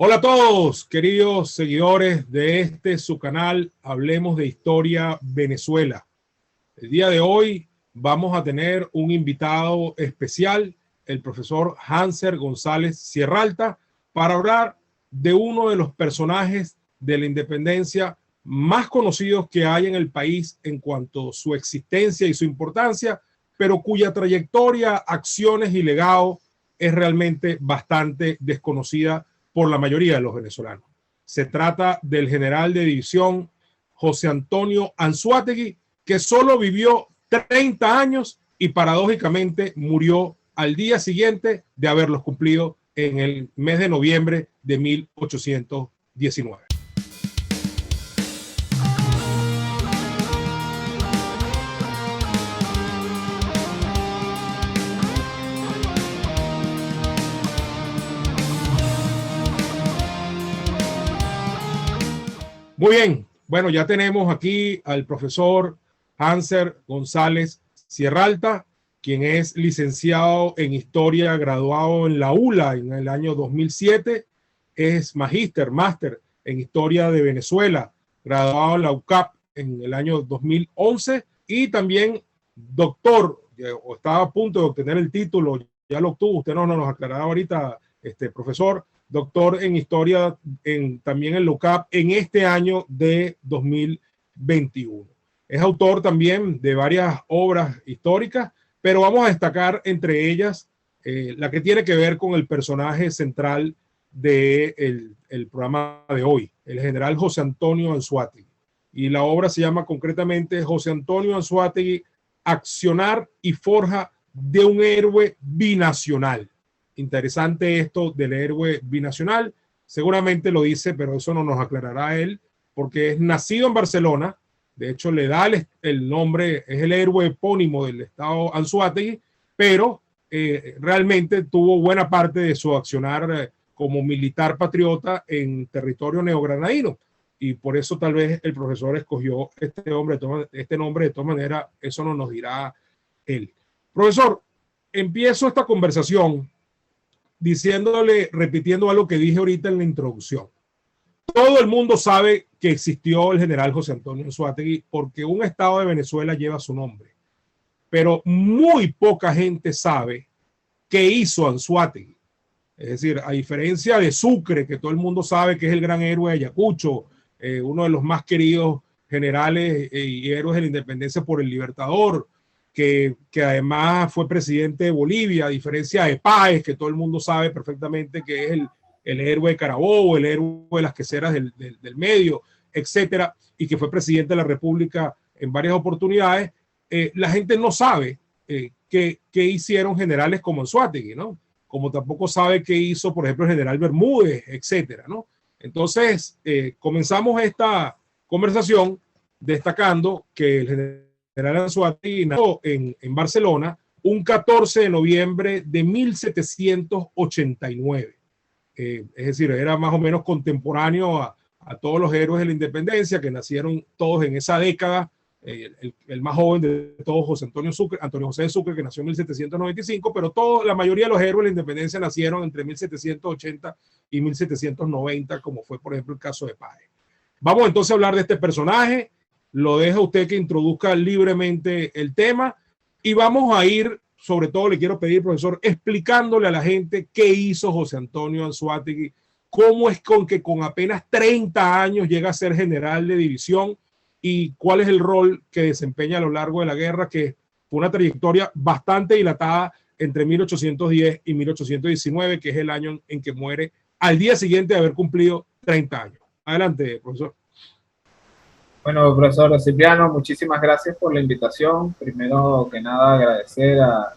Hola a todos, queridos seguidores de su canal, Hablemos de Historia Venezuela. El día de hoy vamos a tener un invitado especial, el profesor Hanser González Sierralta, para hablar de uno de los personajes de la independencia más conocidos que hay en el país en cuanto a su existencia y su importancia, pero cuya trayectoria, acciones y legado es realmente bastante desconocida por la mayoría de los venezolanos. Se trata del general de división José Antonio Anzoátegui, que solo vivió 30 años y paradójicamente murió al día siguiente de haberlos cumplido en el mes de noviembre de 1819. Muy bien, bueno, ya tenemos aquí al profesor Hanser González Sierralta, quien es licenciado en Historia, graduado en la ULA en el año 2007, es máster en Historia de Venezuela, graduado en la UCAP en el año 2011 y también doctor, o estaba a punto de obtener el título, ya lo obtuvo, usted no nos aclarará ahorita, profesor, doctor en historia también en LOCAP en este año de 2021. Es autor también de varias obras históricas, pero vamos a destacar entre ellas la que tiene que ver con el personaje central del programa de hoy, el general José Antonio Anzoátegui. Y la obra se llama concretamente José Antonio Anzoátegui, Accionar y Forja de un héroe binacional. Interesante esto del héroe binacional, seguramente lo dice, pero eso no nos aclarará él, porque es nacido en Barcelona, de hecho le da el nombre, es el héroe epónimo del estado Anzoátegui, pero realmente tuvo buena parte de su accionar como militar patriota en territorio neogranadino, y por eso tal vez el profesor escogió este nombre de todas maneras, eso no nos dirá él. Profesor, empiezo esta conversación repitiendo algo que dije ahorita en la introducción. Todo el mundo sabe que existió el general José Antonio Anzoátegui porque un estado de Venezuela lleva su nombre, pero muy poca gente sabe qué hizo Anzoátegui. Es decir, a diferencia de Sucre, que todo el mundo sabe que es el gran héroe de Ayacucho, uno de los más queridos generales y héroes de la independencia por el Libertador, que además fue presidente de Bolivia, a diferencia de Páez, que todo el mundo sabe perfectamente que es el héroe de Carabobo, el héroe de las queseras del medio, etcétera, y que fue presidente de la República en varias oportunidades. La gente no sabe qué hicieron generales como Anzoátegui, ¿no? Como tampoco sabe qué hizo, por ejemplo, el general Bermúdez, etcétera, ¿no? Entonces, comenzamos esta conversación destacando que el general Anzoátegui nació en Barcelona un 14 de noviembre de 1789. Es decir, era más o menos contemporáneo a todos los héroes de la independencia que nacieron todos en esa década. El más joven de todos, Antonio José de Sucre, que nació en 1795, pero la mayoría de los héroes de la independencia nacieron entre 1780 y 1790, como fue, por ejemplo, el caso de Páez. Vamos entonces a hablar de este personaje. Lo deja usted que introduzca libremente el tema y vamos a ir, sobre todo le quiero pedir, profesor, explicándole a la gente qué hizo José Antonio Anzoátegui, cómo es que con apenas 30 años llega a ser general de división y cuál es el rol que desempeña a lo largo de la guerra, que fue una trayectoria bastante dilatada entre 1810 y 1819, que es el año en que muere al día siguiente de haber cumplido 30 años. Adelante, profesor. Bueno, profesor Cipriano, muchísimas gracias por la invitación. Primero que nada, agradecer a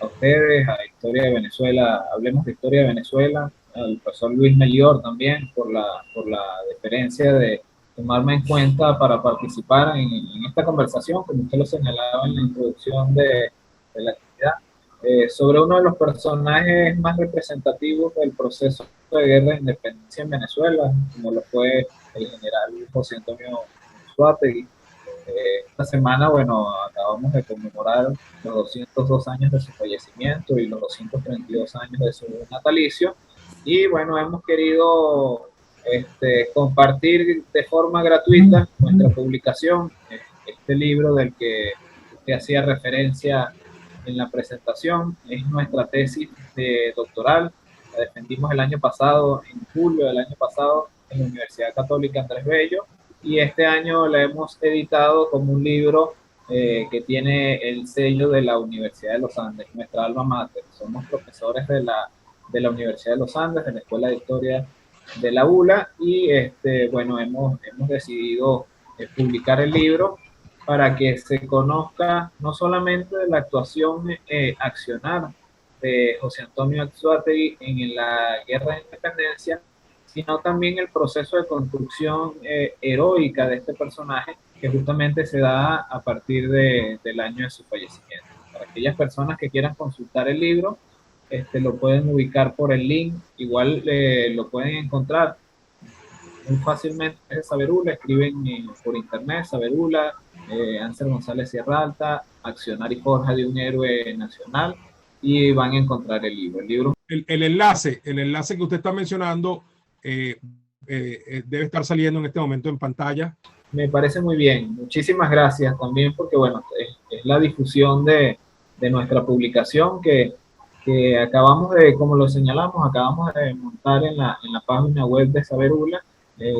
ustedes, a Historia de Venezuela, Hablemos de Historia de Venezuela, al profesor Luis Mellor también por la deferencia de tomarme en cuenta para participar en esta conversación, como usted lo señalaba en la introducción de la actividad, sobre uno de los personajes más representativos del proceso de guerra de independencia en Venezuela, como lo fue el general José Antonio Anzoátegui. Esta semana, bueno, acabamos de conmemorar los 202 años de su fallecimiento y los 232 años de su natalicio. Y bueno, hemos querido compartir de forma gratuita nuestra publicación, este libro del que usted hacía referencia en la presentación. Es nuestra tesis de doctoral, la defendimos el año pasado, en julio del año pasado, en la Universidad Católica Andrés Bello, y este año la hemos editado como un libro que tiene el sello de la Universidad de los Andes, nuestra alma mater. Somos profesores de la Universidad de los Andes, de la Escuela de Historia de la ULA, y bueno, hemos decidido publicar el libro para que se conozca no solamente de la actuación accionar de José Antonio Anzoátegui en la Guerra de Independencia, sino también el proceso de construcción heroica de este personaje, que justamente se da a partir del año de su fallecimiento. Para aquellas personas que quieran consultar el libro, lo pueden ubicar por el link, igual lo pueden encontrar muy fácilmente. Es Saberula, escriben por internet, Saberula, Hanser González Sierra Alta, Accionar y Forja de un Héroe Nacional, y van a encontrar el libro. El enlace que usted está mencionando debe estar saliendo en este momento en pantalla. Me parece muy bien, muchísimas gracias también, porque bueno, es la difusión de nuestra publicación que acabamos de, como lo señalamos, acabamos de montar en la página web de Saberula,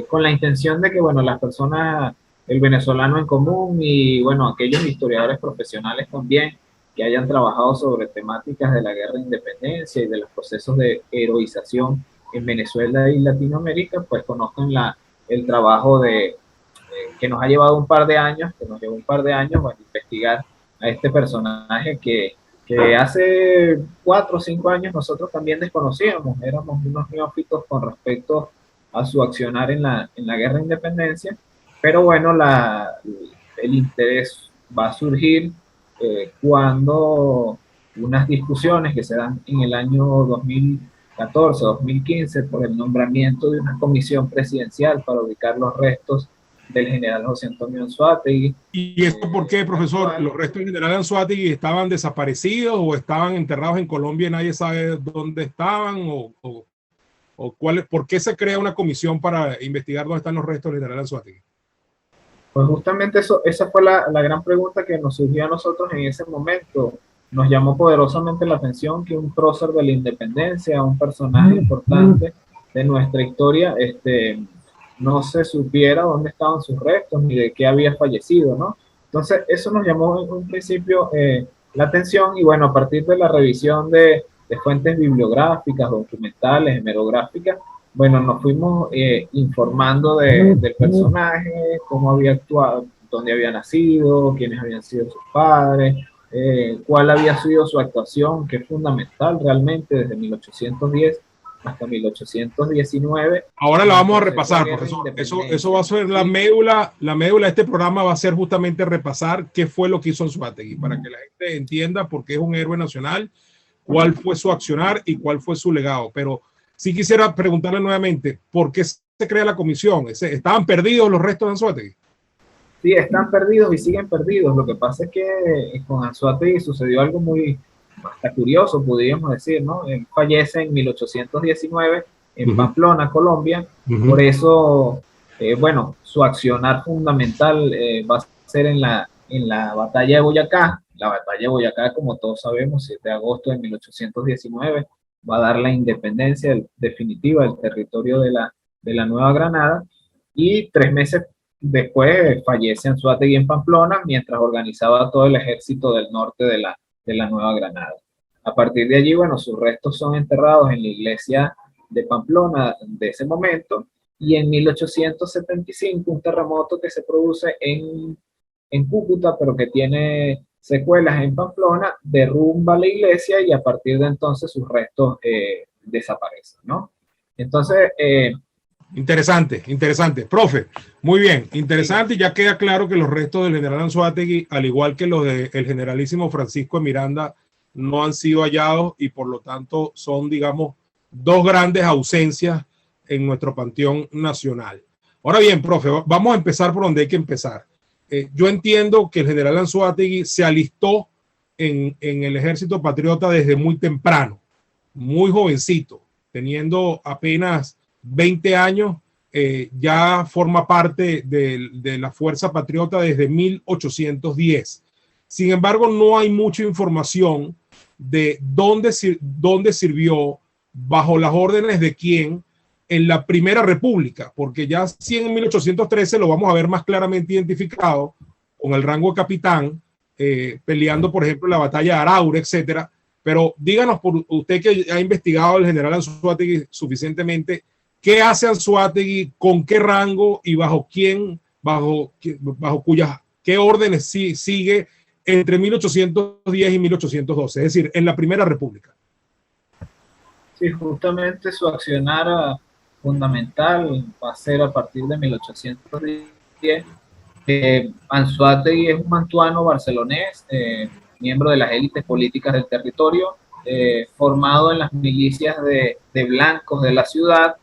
con la intención de que, bueno, las personas, el venezolano en común y, bueno, aquellos historiadores profesionales también que hayan trabajado sobre temáticas de la guerra de independencia y de los procesos de heroización en Venezuela y Latinoamérica, pues conozcan el trabajo que nos ha llevado un par de años, bueno, investigar a este personaje que hace 4 o 5 años nosotros también desconocíamos, éramos unos neófitos con respecto a su accionar en la guerra de independencia, pero bueno, el interés va a surgir cuando unas discusiones que se dan en el año 2014-2015 por el nombramiento de una comisión presidencial para ubicar los restos del general José Antonio Anzoátegui. ¿Y esto por qué, profesor? ¿Los restos del general Anzoátegui estaban desaparecidos o estaban enterrados en Colombia y nadie sabe dónde estaban? ¿Por qué se crea una comisión para investigar dónde están los restos del general Anzoátegui? Pues justamente esa fue la gran pregunta que nos surgió a nosotros en ese momento. Nos llamó poderosamente la atención que un prócer de la independencia, un personaje importante de nuestra historia, no se supiera dónde estaban sus restos ni de qué había fallecido, ¿no? Entonces, eso nos llamó en un principio la atención, y bueno, a partir de la revisión de fuentes bibliográficas, documentales, hemerográficas, bueno, nos fuimos informando del personaje, cómo había actuado, dónde había nacido, quiénes habían sido sus padres, cuál había sido su actuación, que es fundamental realmente desde 1810 hasta 1819. Ahora la vamos a repasar, profesor. Eso va a ser la médula de este programa, va a ser justamente repasar qué fue lo que hizo Anzoátegui, para que la gente entienda por qué es un héroe nacional, cuál fue su accionar y cuál fue su legado. Pero sí quisiera preguntarle nuevamente, ¿por qué se crea la comisión? ¿Estaban perdidos los restos de Anzoátegui? Sí, están perdidos y siguen perdidos. Lo que pasa es que con Anzoátegui sucedió algo hasta curioso, podríamos decir, ¿no? Él fallece en 1819 en Pamplona, Colombia. Por eso, bueno, su accionar fundamental va a ser en la batalla de Boyacá. La batalla de Boyacá, como todos sabemos, 7 de agosto de 1819, va a dar la independencia definitiva del territorio de la Nueva Granada, y 3 meses después fallece Anzoátegui en Pamplona mientras organizaba todo el ejército del norte de la Nueva Granada. A partir de allí, bueno, sus restos son enterrados en la iglesia de Pamplona de ese momento, y en 1875 un terremoto que se produce en Cúcuta, pero que tiene secuelas en Pamplona, derrumba la iglesia y a partir de entonces sus restos desaparecen, ¿no? Entonces, interesante. Profe, muy bien, interesante, y ya queda claro que los restos del general Anzoátegui, al igual que los del generalísimo Francisco de Miranda, no han sido hallados y por lo tanto son, digamos, 2 grandes ausencias en nuestro panteón nacional. Ahora bien, profe, vamos a empezar por donde hay que empezar. Yo entiendo que el general Anzoátegui se alistó en el ejército patriota desde muy temprano, muy jovencito. teniendo apenas 20 años, ya forma parte de la Fuerza Patriota desde 1810. Sin embargo, no hay mucha información de dónde sirvió, bajo las órdenes de quién, en la Primera República, porque ya sí en 1813 lo vamos a ver más claramente identificado con el rango de capitán, peleando, por ejemplo, la batalla de Araure, etcétera. Pero díganos, por usted que ha investigado al general Anzoátegui suficientemente, ¿qué hace Anzoátegui, con qué rango y bajo quién, bajo cuyas, qué órdenes sigue entre 1810 y 1812, es decir, en la Primera República? Sí, justamente su accionar fundamental va a ser a partir de 1810. Anzoátegui es un mantuano barcelonés, miembro de las élites políticas del territorio, formado en las milicias de blancos de la ciudad,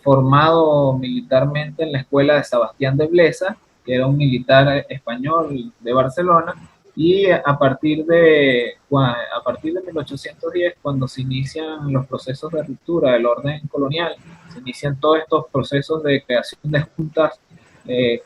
formado militarmente en la escuela de Sebastián de Blesa, que era un militar español de Barcelona, y a partir de 1810, cuando se inician los procesos de ruptura del orden colonial, se inician todos estos procesos de creación de juntas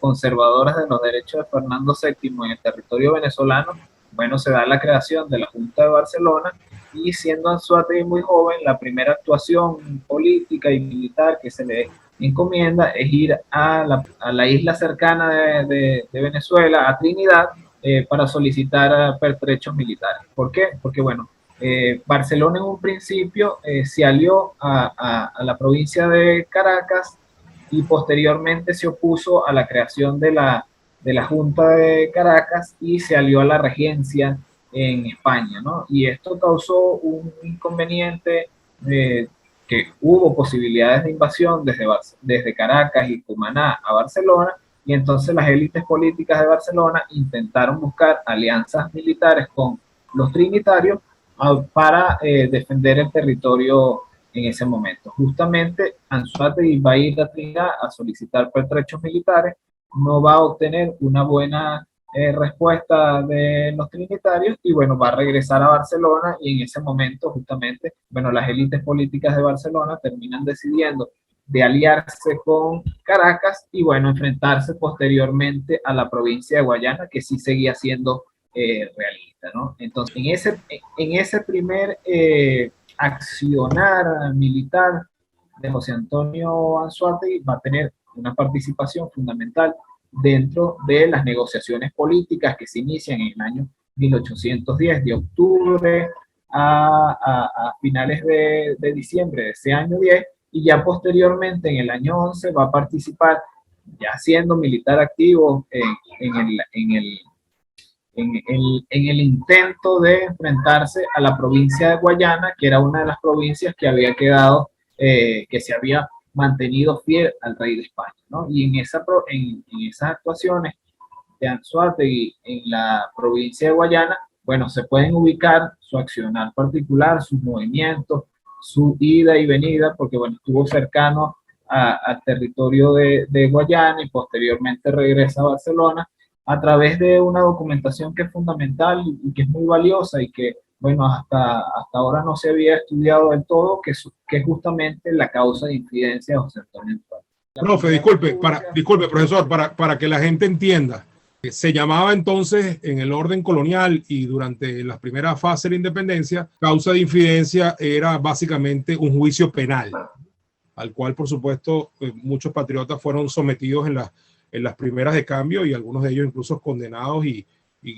conservadoras de los derechos de Fernando VII en el territorio venezolano. Bueno, se da la creación de la Junta de Barcelona, y siendo Anzoátegui muy joven, la primera actuación política y militar que se le encomienda es ir a la isla cercana de Venezuela, a Trinidad, para solicitar pertrechos militares. ¿Por qué? Porque, bueno, Barcelona en un principio se alió a la provincia de Caracas, y posteriormente se opuso a la creación de la Junta de Caracas y se alió a la regencia en España, ¿no? Y esto causó un inconveniente, que hubo posibilidades de invasión desde Caracas y Cumaná a Barcelona, y entonces las élites políticas de Barcelona intentaron buscar alianzas militares con los trinitarios para defender el territorio en ese momento. Justamente Anzoátegui va a ir a Trinidad a solicitar pertrechos militares, no va a obtener una buena respuesta de los trinitarios, y bueno, va a regresar a Barcelona, y en ese momento justamente, bueno, las élites políticas de Barcelona terminan decidiendo de aliarse con Caracas y bueno, enfrentarse posteriormente a la provincia de Guayana, que sí seguía siendo realista, ¿no? Entonces, en ese primer accionar militar de José Antonio Anzoátegui va a tener una participación fundamental dentro de las negociaciones políticas que se inician en el año 1810, de octubre a finales de diciembre de ese año 10, y ya posteriormente en el año 11 va a participar, ya siendo militar activo, en el intento de enfrentarse a la provincia de Guayana, que era una de las provincias que había quedado, que se había mantenido fiel al rey de España, ¿no? Y en esas actuaciones de Anzoátegui en la provincia de Guayana, bueno, se pueden ubicar su accionar particular, sus movimientos, su ida y venida, porque bueno, estuvo cercano al territorio de Guayana y posteriormente regresa a Barcelona, a través de una documentación que es fundamental y que es muy valiosa, y que, bueno, hasta ahora no se había estudiado del todo, que es justamente la causa de infidencia de José Antonio Anzoátegui. Profe, disculpe, profesor, para que la gente entienda. Se llamaba entonces, en el orden colonial y durante las primeras fases de la independencia, causa de infidencia era básicamente un juicio penal, al cual, por supuesto, muchos patriotas fueron sometidos en las primeras de cambio, y algunos de ellos incluso condenados y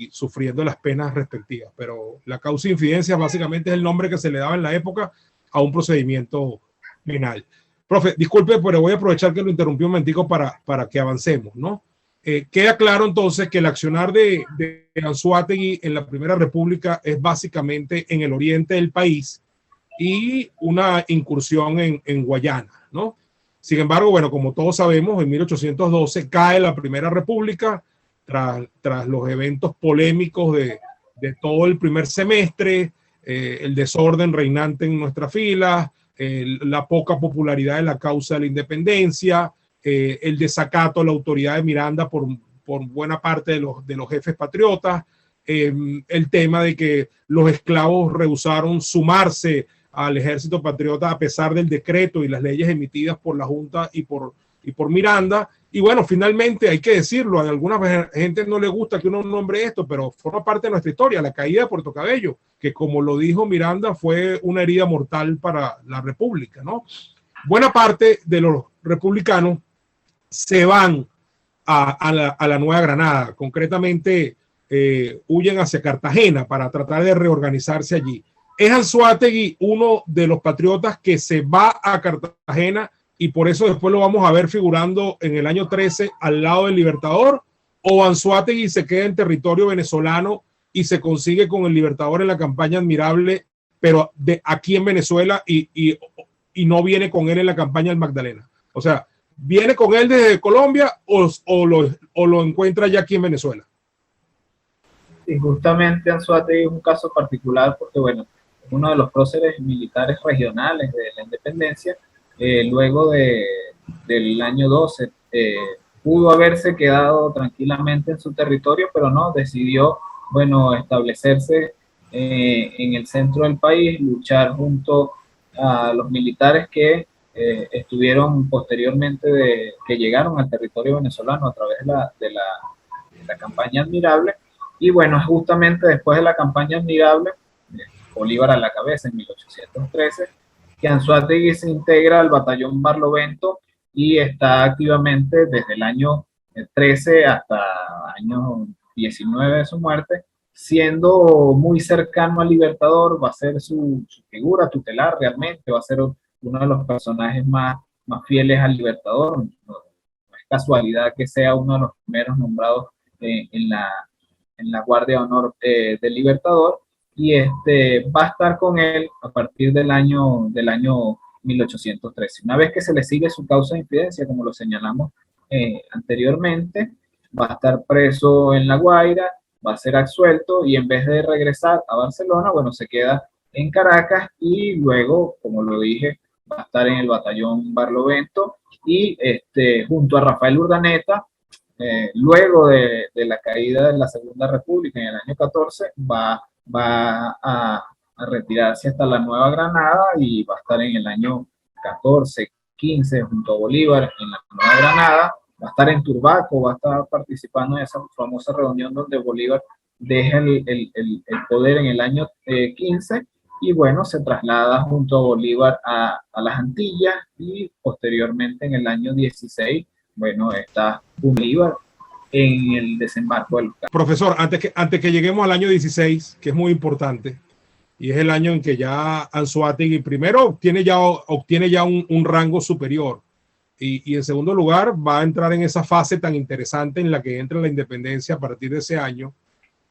sufriendo las penas respectivas. Pero la causa de infidencia básicamente es el nombre que se le daba en la época a un procedimiento penal. Profe, disculpe, pero voy a aprovechar que lo interrumpí un momentico para que avancemos, ¿no? Queda claro entonces que el accionar de Anzoátegui en la Primera República es básicamente en el oriente del país y una incursión en Guayana, ¿no? Sin embargo, bueno, como todos sabemos, en 1812 cae la Primera República tras los eventos polémicos de todo el primer semestre, el desorden reinante en nuestras filas, la poca popularidad de la causa de la independencia, el desacato a la autoridad de Miranda por buena parte de los jefes patriotas, el tema de que los esclavos rehusaron sumarse al Ejército Patriota a pesar del decreto y las leyes emitidas por la Junta y por Miranda. Y bueno, finalmente hay que decirlo, a alguna gente no le gusta que uno nombre esto, pero forma parte de nuestra historia, la caída de Puerto Cabello, que como lo dijo Miranda, fue una herida mortal para la República, ¿no? Buena parte de los republicanos se van a la Nueva Granada, concretamente huyen hacia Cartagena para tratar de reorganizarse allí. Es Anzoátegui uno de los patriotas que se va a Cartagena y por eso después lo vamos a ver figurando en el año 13 al lado del Libertador, o Anzoátegui se queda en territorio venezolano y se consigue con el Libertador en la campaña Admirable, pero aquí en Venezuela y no viene con él en la campaña del Magdalena. O sea, ¿viene con él desde Colombia o lo encuentra ya aquí en Venezuela? Y justamente Anzoátegui es un caso particular porque, bueno, uno de los próceres militares regionales de la independencia, luego del año 12, pudo haberse quedado tranquilamente en su territorio, pero no, decidió, bueno, establecerse en el centro del país, luchar junto a los militares que estuvieron posteriormente, que llegaron al territorio venezolano a través de la campaña Admirable. Y bueno, justamente después de la campaña Admirable, Bolívar a la cabeza en 1813, que Anzoátegui se integra al batallón Barlovento y está activamente desde el año 13 hasta el año 19 de su muerte, siendo muy cercano al Libertador. Va a ser su figura tutelar realmente, va a ser uno de los personajes más fieles al Libertador. No es casualidad que sea uno de los primeros nombrados en la Guardia de Honor del Libertador, y va a estar con él a partir del año 1813. Una vez que se le sigue su causa de infidencia, como lo señalamos anteriormente, va a estar preso en La Guaira, va a ser absuelto y en vez de regresar a Barcelona, bueno, se queda en Caracas y luego, como lo dije, va a estar en el batallón Barlovento y junto a Rafael Urdaneta, luego de la caída de la Segunda República en el año 14, va a retirarse hasta la Nueva Granada y va a estar en el año 14, 15 junto a Bolívar en la Nueva Granada, va a estar en Turbaco, va a estar participando en esa famosa reunión donde Bolívar deja el poder en el año 15 y bueno, se traslada junto a Bolívar a las Antillas y posteriormente en el año 16, bueno, está Bolívar en el desembarco del Cabo. Profesor, antes que lleguemos al año 16, que es muy importante, y es el año en que ya Anzoátegui primero obtiene ya un rango superior, y en segundo lugar va a entrar en esa fase tan interesante en la que entra la independencia a partir de ese año,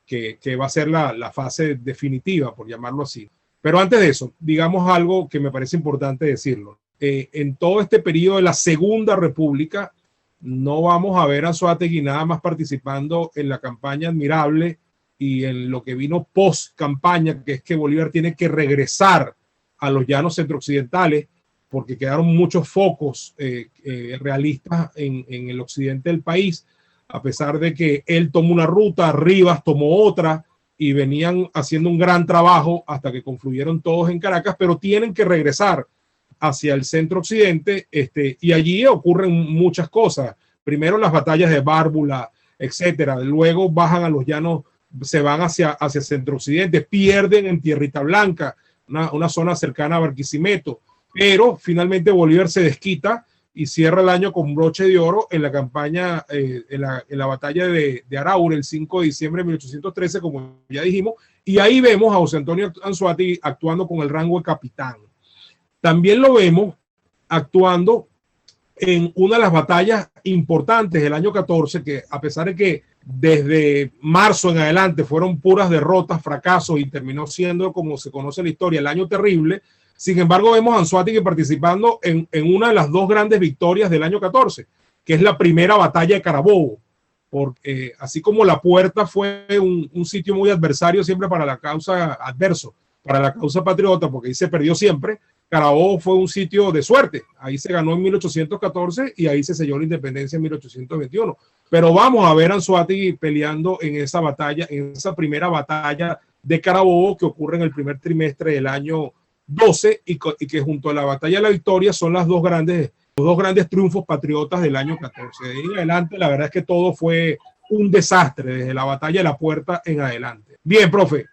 que va a ser la fase definitiva, por llamarlo así. Pero antes de eso, digamos algo que me parece importante decirlo. En todo este periodo de la Segunda República, no vamos a ver a Anzoátegui nada más participando en la campaña Admirable y en lo que vino post campaña, que es que Bolívar tiene que regresar a los llanos centrooccidentales porque quedaron muchos focos realistas en el occidente del país, a pesar de que él tomó una ruta, Rivas tomó otra y venían haciendo un gran trabajo hasta que confluyeron todos en Caracas, pero tienen que regresar hacia el centro occidente, y allí ocurren muchas cosas. Primero las batallas de Bárbula, etcétera. Luego bajan a los llanos, se van hacia centro occidente, pierden en Tierrita Blanca, una zona cercana a Barquisimeto, pero finalmente Bolívar se desquita y cierra el año con broche de oro en la campaña, en la batalla de Araure, el 5 de diciembre de 1813, como ya dijimos, y ahí vemos a José Antonio Anzoátegui actuando con el rango de capitán. También lo vemos actuando en una de las batallas importantes del año 14, que a pesar de que desde marzo en adelante fueron puras derrotas, fracasos y terminó siendo, como se conoce en la historia, el año terrible. Sin embargo, vemos a Anzoátegui participando en una de las dos grandes victorias del año 14, que es la primera batalla de Carabobo. Porque así como La Puerta fue un sitio muy adversario siempre para la causa para la causa patriota, porque ahí se perdió siempre, Carabobo fue un sitio de suerte. Ahí se ganó en 1814 y ahí se selló la independencia en 1821. Pero vamos a ver a Anzoátegui peleando en esa batalla, en esa primera batalla de Carabobo que ocurre en el primer trimestre del año 12 y que junto a la Batalla de la Victoria son los dos grandes triunfos patriotas del año 14. De ahí en adelante, la verdad es que todo fue un desastre desde la Batalla de la Puerta en adelante. Bien, profe.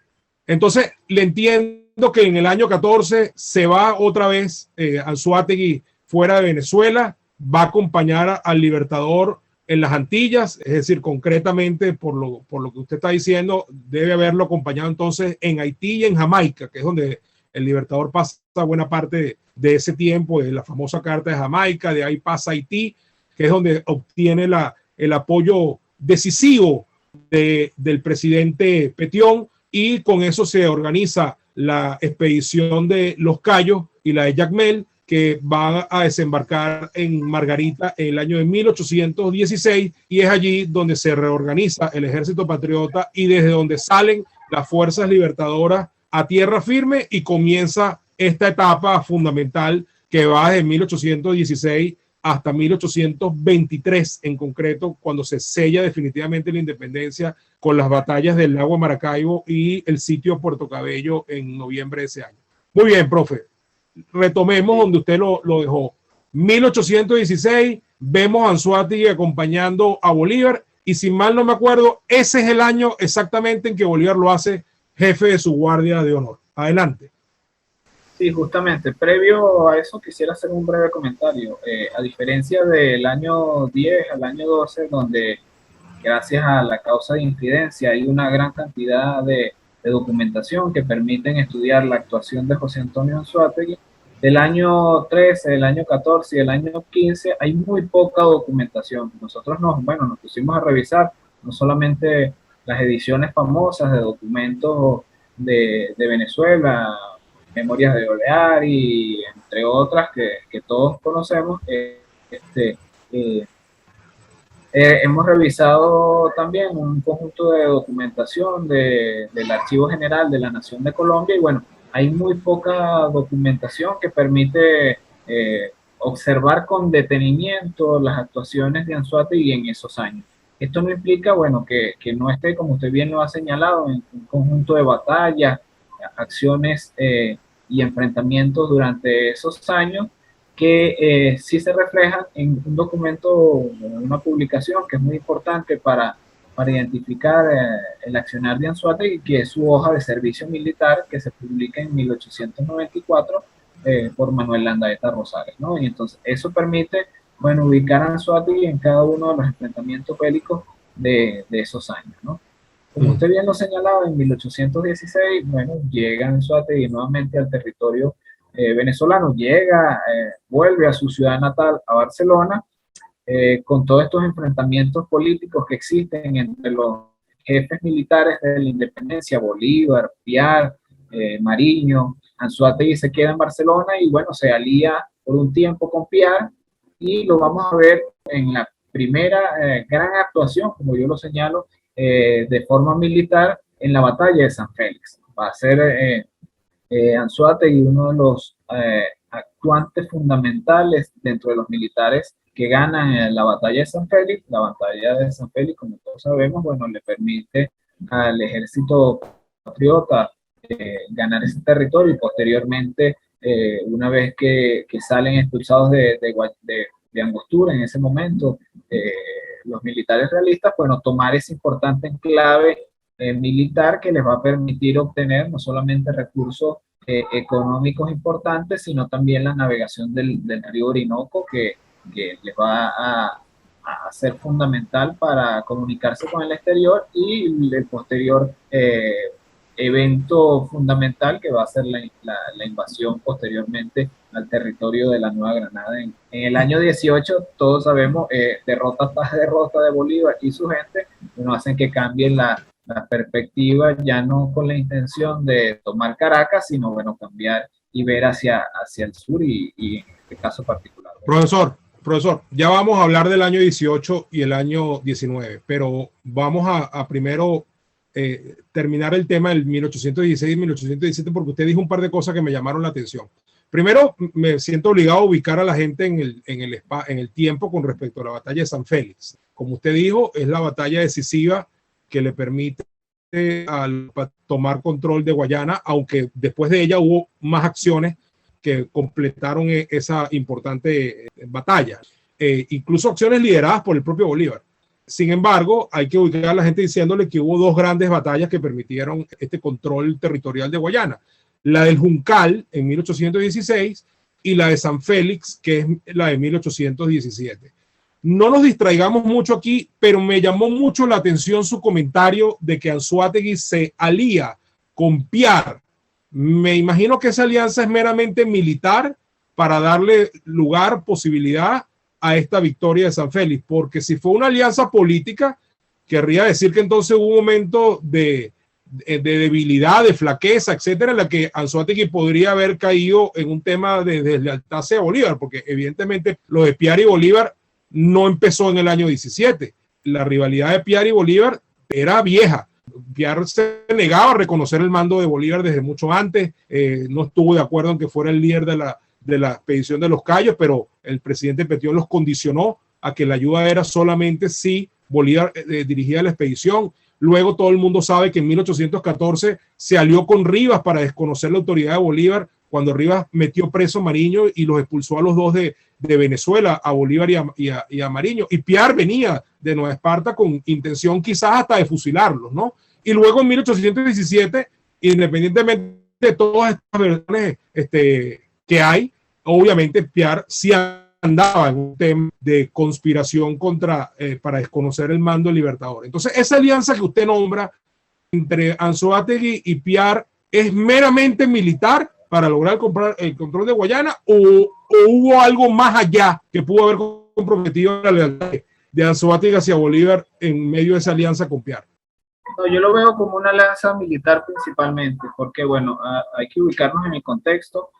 Entonces, le entiendo que en el año 14 se va otra vez Anzoátegui fuera de Venezuela, va a acompañar al Libertador en las Antillas, es decir, concretamente por lo que usted está diciendo, debe haberlo acompañado entonces en Haití y en Jamaica, que es donde el Libertador pasa buena parte de ese tiempo, de la famosa Carta de Jamaica, de ahí pasa a Haití, que es donde obtiene el apoyo decisivo del presidente Petión, y con eso se organiza la expedición de Los Cayos y la de Jacmel, que van a desembarcar en Margarita en el año de 1816, y es allí donde se reorganiza el Ejército Patriota y desde donde salen las fuerzas libertadoras a tierra firme, y comienza esta etapa fundamental que va desde 1816 hasta 1823 en concreto, cuando se sella definitivamente la independencia con las batallas del lago de Maracaibo y el sitio Puerto Cabello en noviembre de ese año. Muy bien, profe. Retomemos donde usted lo dejó. 1816, vemos a Anzoátegui acompañando a Bolívar, y si mal no me acuerdo, ese es el año exactamente en que Bolívar lo hace jefe de su guardia de honor. Adelante. Sí, justamente, previo a eso quisiera hacer un breve comentario. A diferencia del año 10 al año 12, donde gracias a la causa de infidencia hay una gran cantidad de documentación que permiten estudiar la actuación de José Antonio Anzoátegui, del año 13, del año 14 y del año 15 hay muy poca documentación. Nosotros nos pusimos a revisar no solamente las ediciones famosas de documentos de Venezuela, Memorias de Olear y entre otras que todos conocemos, hemos revisado también un conjunto de documentación del Archivo General de la Nación de Colombia, y bueno, hay muy poca documentación que permite observar con detenimiento las actuaciones de Anzoátegui en esos años. Esto no implica, bueno, que no esté, como usted bien lo ha señalado, en un conjunto de batallas, acciones y enfrentamientos durante esos años, que sí se reflejan en un documento, una publicación que es muy importante para identificar el accionar de Anzoátegui, que es su hoja de servicio militar, que se publica en 1894 por Manuel Landaeta Rosales, ¿no? Y entonces eso permite, bueno, ubicar a Anzoátegui en cada uno de los enfrentamientos bélicos de esos años, ¿no? Como usted bien lo señalaba, en 1816, bueno, llega Anzoátegui nuevamente al territorio venezolano, vuelve a su ciudad natal, a Barcelona, con todos estos enfrentamientos políticos que existen entre los jefes militares de la independencia, Bolívar, Piar, Mariño. Anzoátegui se queda en Barcelona y bueno, se alía por un tiempo con Piar, y lo vamos a ver en la primera gran actuación, como yo lo señalo, de forma militar en la batalla de San Félix. Va a ser Anzoátegui uno de los actuantes fundamentales dentro de los militares que ganan en la batalla de San Félix. La batalla de San Félix, como todos sabemos, bueno, le permite al ejército patriota ganar ese territorio, y posteriormente, una vez que salen expulsados de Angostura en ese momento, los militares realistas, bueno, tomar ese importante enclave militar que les va a permitir obtener no solamente recursos económicos importantes, sino también la navegación del río Orinoco, que les va a ser fundamental para comunicarse con el exterior, y el posterior evento fundamental que va a ser la invasión posteriormente al territorio de la Nueva Granada. En el año 18, todos sabemos, derrota tras derrota de Bolívar y su gente, bueno, hacen que cambien la perspectiva, ya no con la intención de tomar Caracas, sino bueno, cambiar y ver hacia el sur, y en este caso particular. Profesor, ya vamos a hablar del año 18 y el año 19, pero vamos a primero terminar el tema del 1816 y 1817, porque usted dijo un par de cosas que me llamaron la atención. Primero, me siento obligado a ubicar a la gente en el tiempo con respecto a la batalla de San Félix. Como usted dijo, es la batalla decisiva que le permite para tomar control de Guayana, aunque después de ella hubo más acciones que completaron esa importante batalla, incluso acciones lideradas por el propio Bolívar. Sin embargo, hay que ubicar a la gente diciéndole que hubo dos grandes batallas que permitieron este control territorial de Guayana. La del Juncal en 1816 y la de San Félix, que es la de 1817. No nos distraigamos mucho aquí, pero me llamó mucho la atención su comentario de que Anzoátegui se alía con Piar. Me imagino que esa alianza es meramente militar para darle lugar, posibilidad a esta victoria de San Félix, porque si fue una alianza política, querría decir que entonces hubo un momento de debilidad, de flaqueza, etcétera, en la que Anzoátegui podría haber caído en un tema de deslealtad hacia Bolívar, porque evidentemente lo de Piar y Bolívar no empezó en el año 17. La rivalidad de Piar y Bolívar era vieja. Piar se negaba a reconocer el mando de Bolívar desde mucho antes, no estuvo de acuerdo en que fuera el líder de la expedición de los Cayos, pero el presidente Petión los condicionó a que la ayuda era solamente si Bolívar dirigía la expedición. Luego todo el mundo sabe que en 1814 se alió con Rivas para desconocer la autoridad de Bolívar, cuando Rivas metió preso a Mariño y los expulsó a los dos de Venezuela, a Bolívar y a Mariño. Y Piar venía de Nueva Esparta con intención quizás hasta de fusilarlos, ¿no? Y luego en 1817, independientemente de todas estas versiones que hay, obviamente Piar sí andaba en un tema de conspiración para desconocer el mando del Libertador. Entonces, esa alianza que usted nombra entre Anzoátegui y Piar es meramente militar para lograr el control de Guayana, o hubo algo más allá que pudo haber comprometido la lealtad de Anzoátegui hacia Bolívar en medio de esa alianza con Piar. No, yo lo veo como una alianza militar principalmente, porque bueno, hay que ubicarnos en el contexto.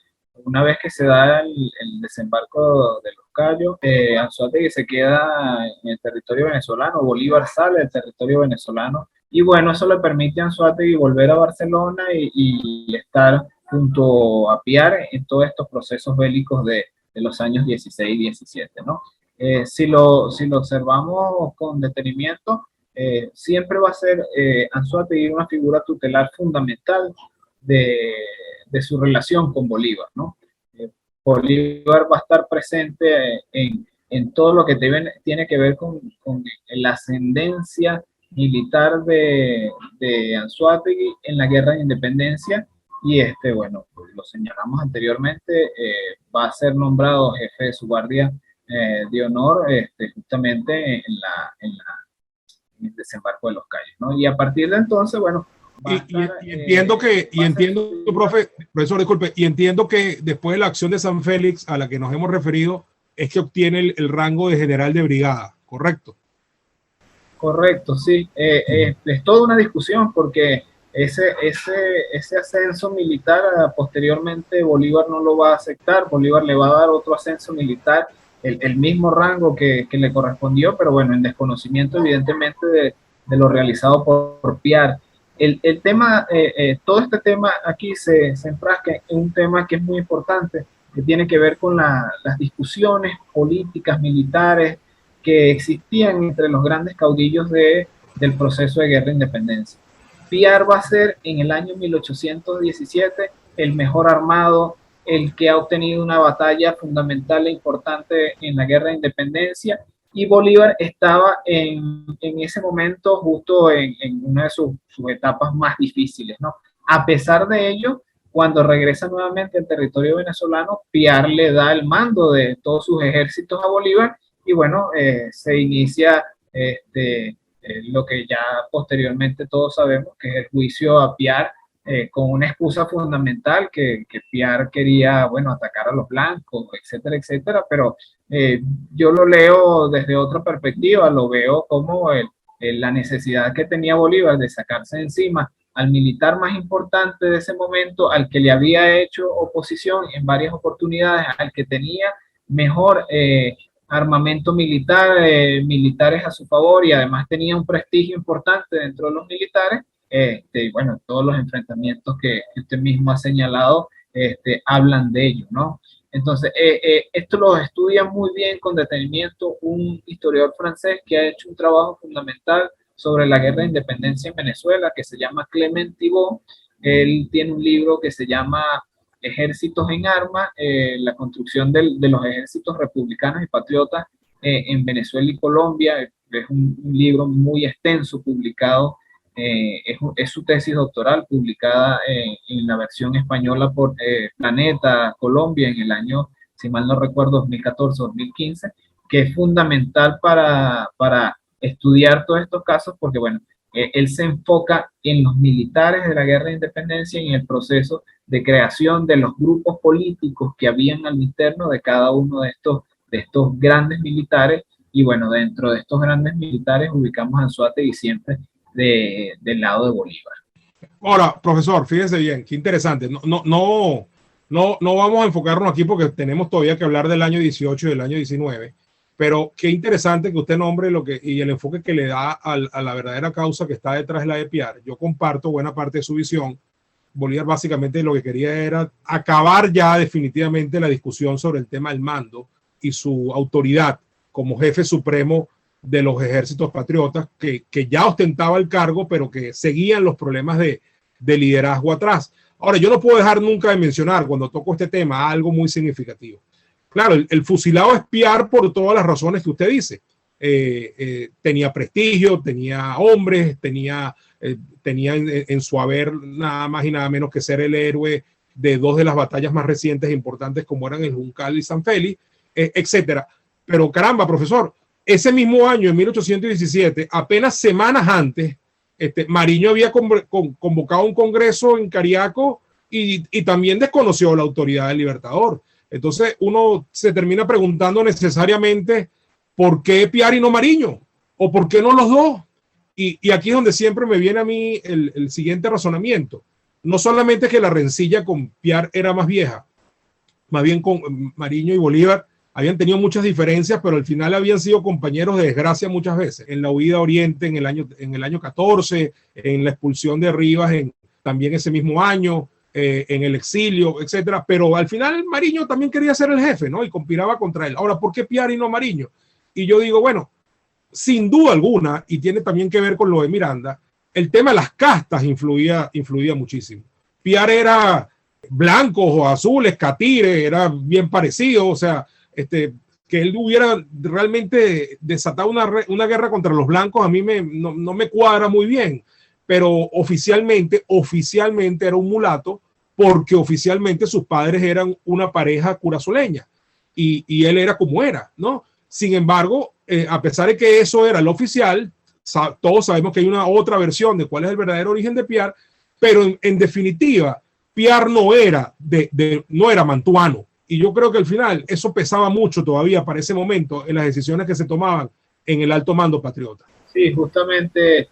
Una vez que se da el desembarco de los Cayos, Anzoátegui se queda en el territorio venezolano, Bolívar sale del territorio venezolano, y bueno, eso le permite a Anzoátegui volver a Barcelona y estar junto a Piar en todos estos procesos bélicos de los años 16 y 17, ¿no? Si lo observamos con detenimiento, siempre va a ser Anzoátegui una figura tutelar fundamental de su relación con Bolívar, ¿no? Bolívar va a estar presente en todo lo que tiene que ver con la ascendencia militar de Anzoátegui en la guerra de independencia, y bueno, lo señalamos anteriormente, va a ser nombrado jefe de su guardia de honor justamente en el desembarco de los Cayos, ¿no? Y a partir de entonces, bueno, entiendo, profesor, disculpe, y entiendo que después de la acción de San Félix a la que nos hemos referido, es que obtiene el rango de general de brigada, ¿correcto? Correcto, sí. Es toda una discusión porque ese ascenso militar posteriormente Bolívar no lo va a aceptar. Bolívar le va a dar otro ascenso militar, el mismo rango que le correspondió, pero bueno, en desconocimiento evidentemente de lo realizado por Piar. El tema, todo este tema aquí se enfrasca en un tema que es muy importante, que tiene que ver con las discusiones políticas, militares, que existían entre los grandes caudillos del proceso de guerra de independencia. Piar va a ser en el año 1817 el mejor armado, el que ha obtenido una batalla fundamental e importante en la guerra de independencia, y Bolívar estaba en ese momento justo en una de sus etapas más difíciles, ¿no? A pesar de ello, cuando regresa nuevamente al territorio venezolano, Piar le da el mando de todos sus ejércitos a Bolívar, y bueno, se inicia lo que ya posteriormente todos sabemos, que es el juicio a Piar, con una excusa fundamental que Piar quería, bueno, atacar a los blancos, etcétera, etcétera, pero yo lo leo desde otra perspectiva, lo veo como la necesidad que tenía Bolívar de sacarse de encima al militar más importante de ese momento, al que le había hecho oposición en varias oportunidades, al que tenía mejor armamento militar, militares a su favor, y además tenía un prestigio importante dentro de los militares. Bueno, todos los enfrentamientos que usted mismo ha señalado hablan de ello, ¿no? Entonces, esto lo estudia muy bien con detenimiento un historiador francés que ha hecho un trabajo fundamental sobre la guerra de independencia en Venezuela, que se llama Clement Thibault. Él tiene un libro que se llama Ejércitos en Armas, la construcción de los ejércitos republicanos y patriotas en Venezuela y Colombia. Es un libro muy extenso, publicado, es su tesis doctoral, publicada en la versión española por Planeta Colombia en el año, si mal no recuerdo, 2014-2015, que es fundamental para estudiar todos estos casos, porque bueno, él se enfoca en los militares de la guerra de independencia y en el proceso de creación de los grupos políticos que habían al interno de cada uno de estos grandes militares. Y bueno, dentro de estos grandes militares ubicamos a Anzoátegui siempre del lado de Bolívar. Ahora, profesor, fíjense bien, qué interesante. No vamos a enfocarnos aquí porque tenemos todavía que hablar del año 18 y del año 19, pero qué interesante que usted nombre y el enfoque que le da a la verdadera causa que está detrás de la EPIAR. Yo comparto buena parte de su visión. Bolívar básicamente lo que quería era acabar ya definitivamente la discusión sobre el tema del mando y su autoridad como jefe supremo de los ejércitos patriotas, que ya ostentaba el cargo, pero que seguían los problemas de liderazgo atrás. Ahora, yo no puedo dejar nunca de mencionar, cuando toco este tema, algo muy significativo. Claro, el fusilado es Piar por todas las razones que usted dice. Tenía prestigio, tenía hombres, tenía en su haber nada más y nada menos que ser el héroe de dos de las batallas más recientes e importantes, como eran el Juncal y San Félix, etcétera. Pero caramba, profesor, ese mismo año, en 1817, apenas semanas antes, Mariño había convocado un congreso en Cariaco y también desconoció la autoridad del Libertador. Entonces uno se termina preguntando necesariamente ¿por qué Piar y no Mariño? ¿O por qué no los dos? Y aquí es donde siempre me viene a mí el siguiente razonamiento. No solamente que la rencilla con Piar era más vieja, más bien con Mariño y Bolívar habían tenido muchas diferencias, pero al final habían sido compañeros de desgracia muchas veces. En la huida a Oriente en el año 14, en la expulsión de Rivas también ese mismo año, en el exilio, etcétera. Pero al final Mariño también quería ser el jefe, ¿no? Y conspiraba contra él. Ahora, ¿por qué Piar y no Mariño? Y yo digo, bueno, sin duda alguna, y tiene también que ver con lo de Miranda, el tema de las castas influía muchísimo. Piar era blancos o azules, catire, era bien parecido, o sea, que él hubiera realmente desatado una guerra contra los blancos, a mí no me cuadra muy bien, pero oficialmente era un mulato, porque oficialmente sus padres eran una pareja curazoleña, y él era como era, ¿no? Sin embargo, a pesar de que eso era lo oficial, todos sabemos que hay una otra versión de cuál es el verdadero origen de Piar, pero en definitiva, Piar no era mantuano. Y yo creo que al final eso pesaba mucho todavía para ese momento en las decisiones que se tomaban en el alto mando patriota. Sí, justamente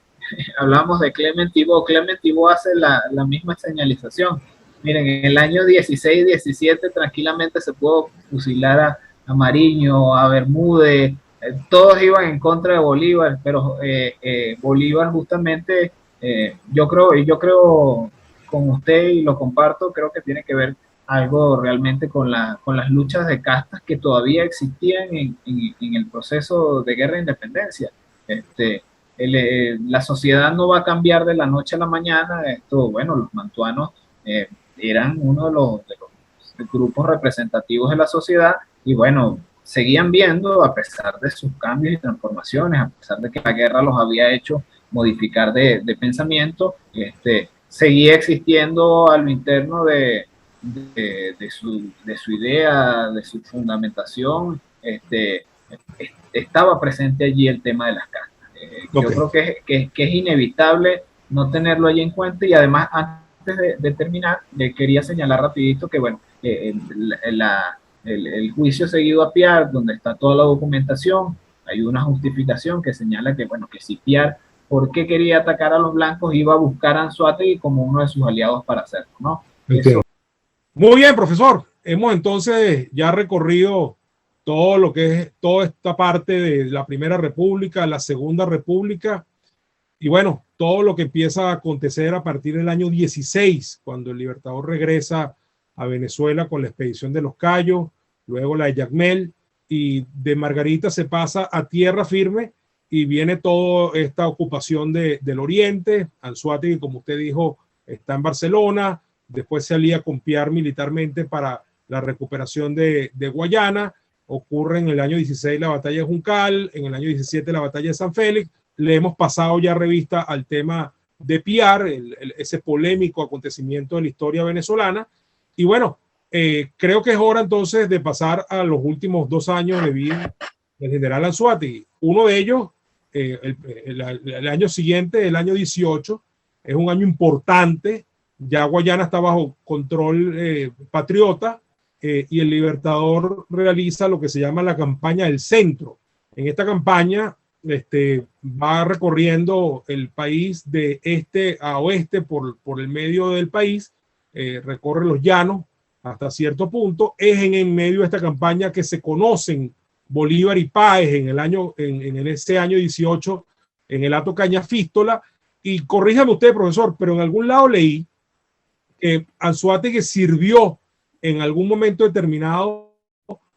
hablamos de Clement Thibault. Clement Thibault hace la misma señalización. Miren, en el año 16-17 tranquilamente se pudo fusilar a Mariño, a Bermúdez, todos iban en contra de Bolívar, pero Bolívar justamente, yo creo con usted y lo comparto, creo que tiene que ver algo realmente con las luchas de castas que todavía existían en el proceso de guerra de independencia. La sociedad no va a cambiar de la noche a la mañana. Bueno, los mantuanos eran uno de los grupos representativos de la sociedad y bueno, seguían viendo, a pesar de sus cambios y transformaciones, a pesar de que la guerra los había hecho modificar de pensamiento, seguía existiendo a lo interno de su idea, de su fundamentación, estaba presente allí el tema de las castas. Yo creo que es inevitable no tenerlo allí en cuenta, y además antes de terminar, quería señalar rapidito que bueno, el juicio seguido a Piar, donde está toda la documentación, hay una justificación que señala que bueno, que si Piar, ¿por qué quería atacar a los blancos? Iba a buscar a Anzoátegui como uno de sus aliados para hacerlo, ¿no? Eso. Muy bien, profesor. Hemos entonces ya recorrido todo lo que es toda esta parte de la Primera República, la Segunda República, y bueno, todo lo que empieza a acontecer a partir del año 16, cuando el Libertador regresa a Venezuela con la expedición de los Cayos, luego la de Jacmel, y de Margarita se pasa a tierra firme y viene toda esta ocupación del oriente. Anzoátegui, como usted dijo, está en Barcelona, después se alía con Piar militarmente para la recuperación de Guayana. Ocurre en el año 16 la batalla de Juncal, en el año 17 la batalla de San Félix. Le hemos pasado ya revista al tema de Piar, ese polémico acontecimiento de la historia venezolana. Y bueno, creo que es hora entonces de pasar a los últimos 2 años de vida del general Anzoátegui. Uno de ellos, el año siguiente, el año 18, es un año importante. Ya Guayana está bajo control patriota, y el Libertador realiza lo que se llama la campaña del centro. En esta campaña va recorriendo el país de este a oeste por el medio del país, recorre los llanos hasta cierto punto. Es en medio de esta campaña que se conocen Bolívar y Páez en ese año 18, en el Hato Cañafístola. Y corríjame usted, profesor, pero en algún lado leí que Anzoátegui sirvió en algún momento determinado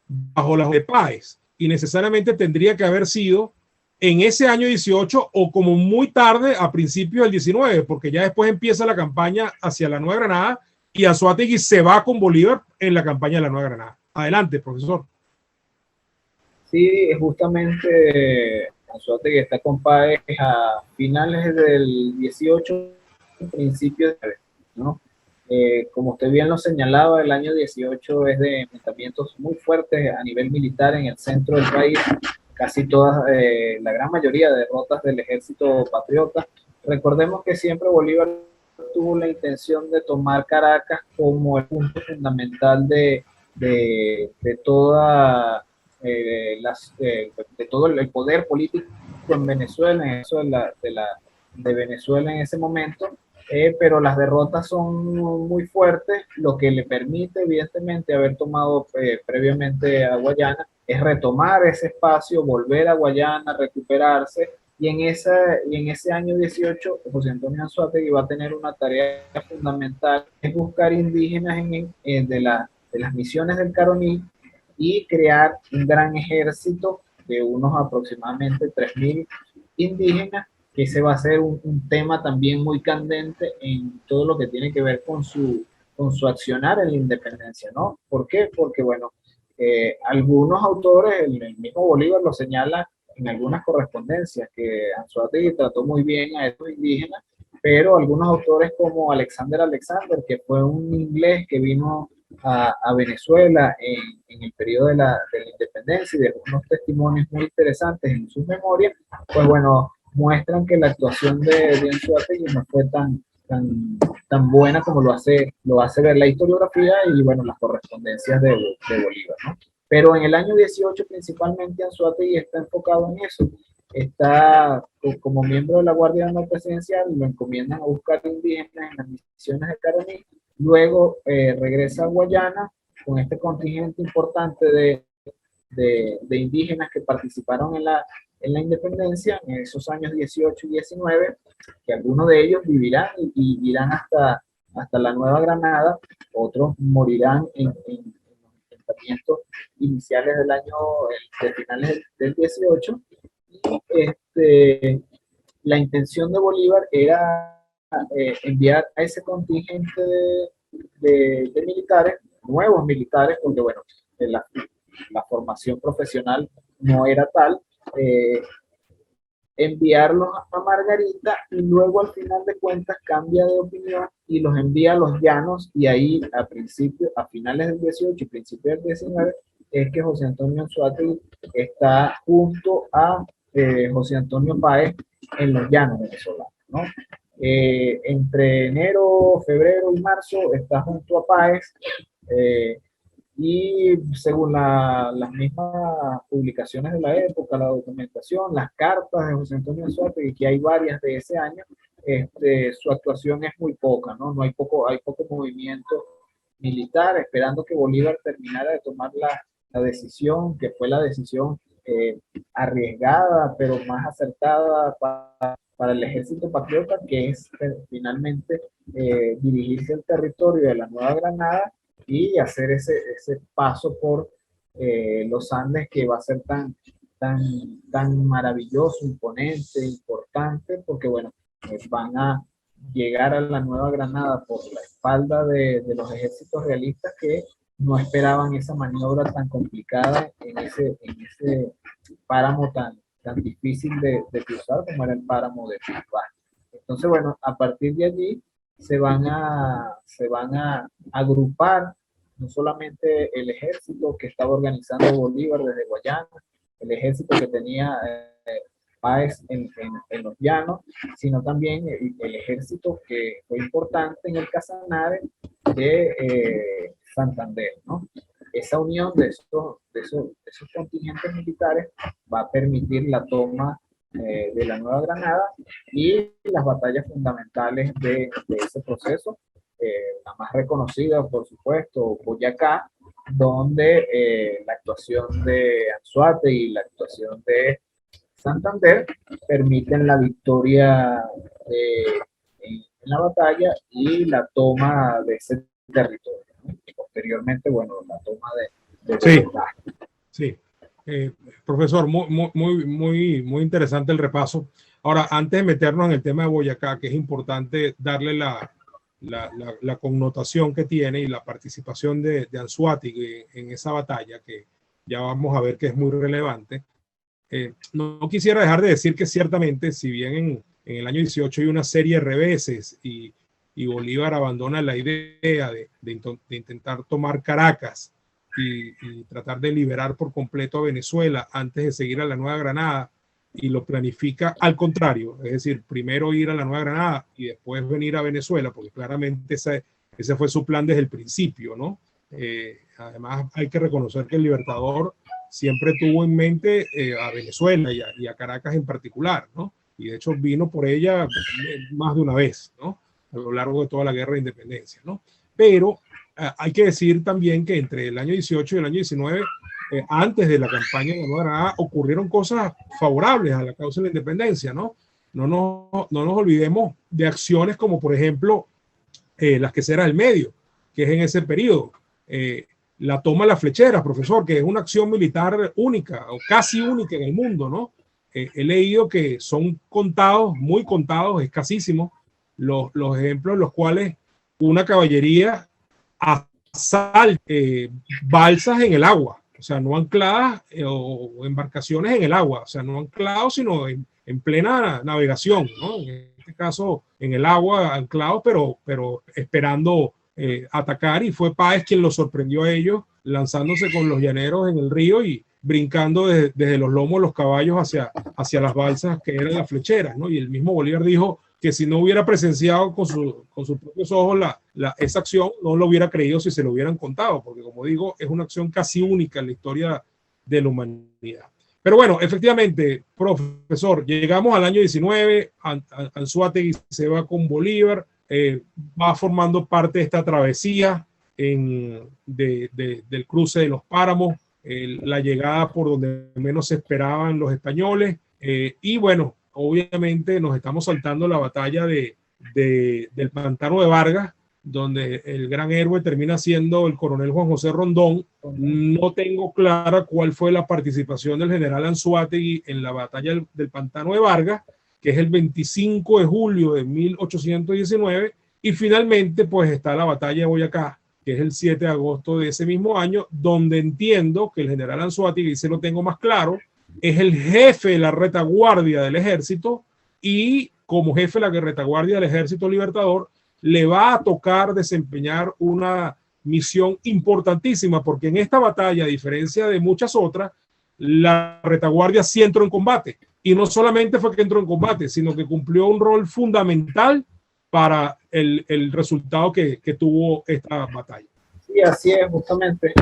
bajo las de Páez, y necesariamente tendría que haber sido en ese año 18 o como muy tarde a principios del 19, porque ya después empieza la campaña hacia la Nueva Granada y Anzoátegui se va con Bolívar en la campaña de la Nueva Granada. Adelante, profesor. Sí, justamente Anzoátegui está con Páez a finales del 18, principios de, ¿no? Como usted bien lo señalaba, el año 18 es de enfrentamientos muy fuertes a nivel militar en el centro del país, casi todas, la gran mayoría de derrotas del ejército patriota. Recordemos que siempre Bolívar tuvo la intención de tomar Caracas como el punto fundamental de toda de todo el poder político en Venezuela, en eso de Venezuela en ese momento. Pero las derrotas son muy fuertes, lo que le permite evidentemente haber tomado previamente a Guayana, es retomar ese espacio, volver a Guayana, recuperarse, y en ese año 18 José Antonio Anzoátegui va a tener una tarea fundamental, es buscar indígenas de las misiones del Caroní y crear un gran ejército de unos aproximadamente 3.000 indígenas, que ese va a ser un tema también muy candente en todo lo que tiene que ver con su accionar en la independencia, ¿no? ¿Por qué? Porque, bueno, algunos autores, el mismo Bolívar lo señala en algunas correspondencias, que Anzoátegui trató muy bien a estos indígenas, pero algunos autores como Alexander, que fue un inglés que vino a Venezuela en el periodo de la independencia y de unos testimonios muy interesantes en sus memorias, pues bueno, muestran que la actuación de Anzoátegui no fue tan buena como lo hace ver la historiografía y, bueno, las correspondencias de Bolívar, ¿no? Pero en el año 18 principalmente Anzoátegui está enfocado en eso. Está como miembro de la Guardia no Presidencial, lo encomiendan a buscar indígenas en las misiones de Caroní. Luego regresa a Guayana con este contingente importante de indígenas que participaron en la independencia en esos años 18 y 19, que algunos de ellos vivirán y irán hasta la Nueva Granada, otros morirán en los enfrentamientos iniciales del año, de finales del 18. Y la intención de Bolívar era enviar a ese contingente de militares, nuevos militares, porque, bueno, la formación profesional no era tal, enviarlos a Margarita, y luego al final de cuentas cambia de opinión y los envía a los llanos, y ahí a finales del 18 y principios del 19 es que José Antonio Anzoátegui está junto a José Antonio Páez en los llanos venezolanos, ¿no? Entre enero, febrero y marzo está junto a Páez, y según las mismas publicaciones de la época, la documentación, las cartas de José Antonio Anzoátegui, que hay varias de ese año, su actuación es muy poca, ¿no? Hay poco movimiento militar, esperando que Bolívar terminara de tomar la decisión, que fue la decisión arriesgada, pero más acertada para el ejército patriota, que es finalmente dirigirse al territorio de la Nueva Granada y hacer ese paso por los Andes, que va a ser tan tan maravilloso, imponente, importante, porque bueno, van a llegar a la Nueva Granada por la espalda de los ejércitos realistas que no esperaban esa maniobra tan complicada en ese páramo tan difícil de cruzar como era el páramo de Pilpá. Entonces, bueno, a partir de allí se van a agrupar no solamente el ejército que estaba organizando Bolívar desde Guayana, el ejército que tenía Páez en los llanos, sino también el ejército que fue importante en el Casanare de Santander, ¿no? Esa unión de esos contingentes militares va a permitir la toma de la Nueva Granada y las batallas fundamentales de ese proceso. La más reconocida, por supuesto, Boyacá, donde la actuación de Anzoátegui y la actuación de Santander permiten la victoria en la batalla y la toma de ese territorio, ¿no? Y posteriormente, bueno, la toma de Bogotá. Sí, profesor, muy interesante el repaso. Ahora, antes de meternos en el tema de Boyacá, que es importante darle la connotación que tiene y la participación de Anzoátegui en esa batalla, que ya vamos a ver que es muy relevante. No quisiera dejar de decir que ciertamente, si bien en el año 18 hay una serie de reveses y Bolívar abandona la idea de intentar tomar Caracas y tratar de liberar por completo a Venezuela antes de seguir a la Nueva Granada, y lo planifica al contrario, es decir, primero ir a la Nueva Granada y después venir a Venezuela, porque claramente ese fue su plan desde el principio, ¿no? Además, hay que reconocer que el Libertador siempre tuvo en mente a Venezuela y a Caracas en particular, ¿no? Y de hecho vino por ella más de una vez, ¿no? A lo largo de toda la guerra de independencia, ¿no? Pero hay que decir también que entre el año 18 y el año 19, antes de la campaña de la Nueva Granada, ocurrieron cosas favorables a la causa de la independencia, ¿no? No nos olvidemos de acciones como, por ejemplo, las queseras del medio, que es en ese periodo. La toma de las flecheras, profesor, que es una acción militar única o casi única en el mundo, ¿no? He leído que son contados, muy contados, escasísimos, los ejemplos en los cuales una caballería asalta balsas en el agua, o sea, no ancladas o embarcaciones en el agua, o sea, no anclados, sino en plena navegación, ¿no? En este caso, en el agua, anclados, pero esperando atacar, y fue Páez quien los sorprendió a ellos, lanzándose con los llaneros en el río y brincando desde los lomos de los caballos hacia las balsas que eran las flecheras, ¿no? Y el mismo Bolívar dijo que si no hubiera presenciado con sus propios ojos esa acción, no lo hubiera creído si se lo hubieran contado, porque como digo, es una acción casi única en la historia de la humanidad. Pero bueno, efectivamente, profesor, llegamos al año 19, Anzoátegui se va con Bolívar, va formando parte de esta travesía del cruce de los páramos, la llegada por donde menos se esperaban los españoles, y bueno, obviamente nos estamos saltando la batalla del Pantano de Vargas, donde el gran héroe termina siendo el coronel Juan José Rondón. No tengo clara cuál fue la participación del general Anzoátegui en la batalla del Pantano de Vargas, que es el 25 de julio de 1819, y finalmente pues está la batalla de Boyacá, que es el 7 de agosto de ese mismo año, donde entiendo que el general Anzoátegui, y se lo tengo más claro, es el jefe de la retaguardia del ejército, y como jefe de la retaguardia del ejército libertador, le va a tocar desempeñar una misión importantísima, porque en esta batalla, a diferencia de muchas otras, la retaguardia sí entró en combate. Y no solamente fue que entró en combate, sino que cumplió un rol fundamental para el resultado que tuvo esta batalla. Sí, así es, justamente.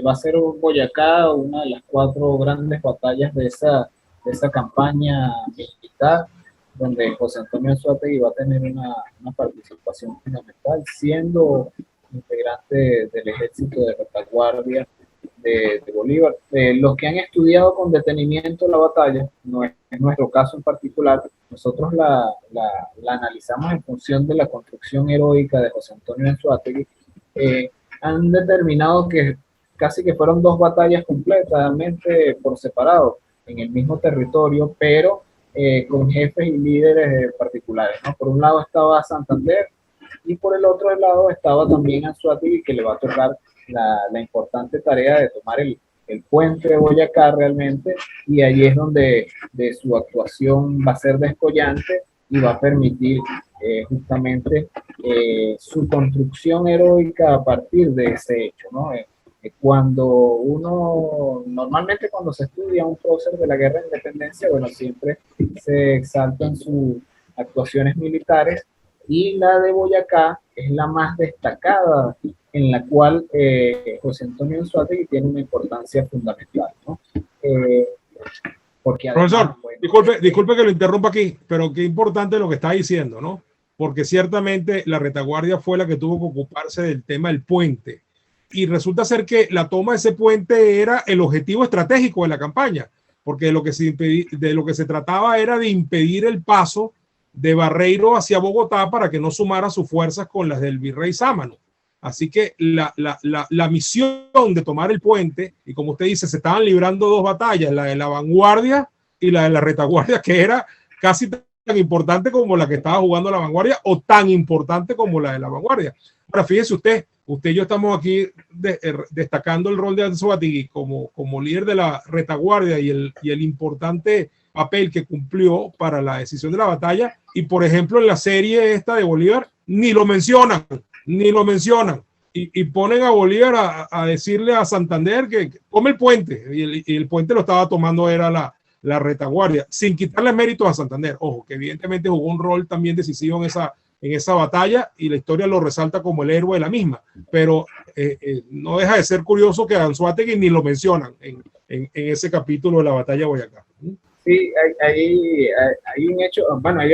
Va a ser Boyacá una de las 4 grandes batallas de esa campaña militar, donde José Antonio Anzoátegui va a tener una participación fundamental, siendo integrante del ejército de retaguardia de Bolívar. Los que han estudiado con detenimiento la batalla, no es nuestro caso en particular, nosotros la analizamos en función de la construcción heroica de José Antonio Anzoátegui. Han determinado que casi que fueron 2 batallas completamente por separado. en el mismo territorio, pero con jefes y líderes particulares, ¿no? Por un lado estaba Santander y por el otro lado estaba también Anzoátegui, que le va a tocar la importante tarea de tomar el puente de Boyacá realmente, y allí es donde de su actuación va a ser descollante y va a permitir justamente su construcción heroica a partir de ese hecho, ¿no? Cuando uno, normalmente cuando se estudia un prócer de la guerra de independencia, bueno, siempre se exaltan sus actuaciones militares, y la de Boyacá es la más destacada, en la cual José Antonio Anzoátegui tiene una importancia fundamental, ¿no? Porque además, profesor, bueno, disculpe que lo interrumpa aquí, pero qué importante lo que está diciendo, ¿no? Porque ciertamente la retaguardia fue la que tuvo que ocuparse del tema del puente. Y resulta ser que la toma de ese puente era el objetivo estratégico de la campaña, porque de lo que se trataba era de impedir el paso de Barreiro hacia Bogotá para que no sumara sus fuerzas con las del virrey Sámano. Así que la misión de tomar el puente, y como usted dice, se estaban librando dos batallas, la de la vanguardia y la de la retaguardia, que era casi tan importante como la que estaba jugando la vanguardia, o tan importante como la de la vanguardia. Ahora, fíjese usted y yo estamos aquí destacando el rol de Anzoátegui como líder de la retaguardia y el importante papel que cumplió para la decisión de la batalla, y por ejemplo en la serie esta de Bolívar ni lo mencionan, y ponen a Bolívar a decirle a Santander que tome el puente, y el puente lo estaba tomando era la retaguardia, sin quitarle méritos a Santander, ojo, que evidentemente jugó un rol también decisivo en esa batalla, y la historia lo resalta como el héroe de la misma, pero no deja de ser curioso que a Anzoátegui ni lo mencionan en ese capítulo de la batalla de Boyacá. Sí, hay un hecho, bueno, hay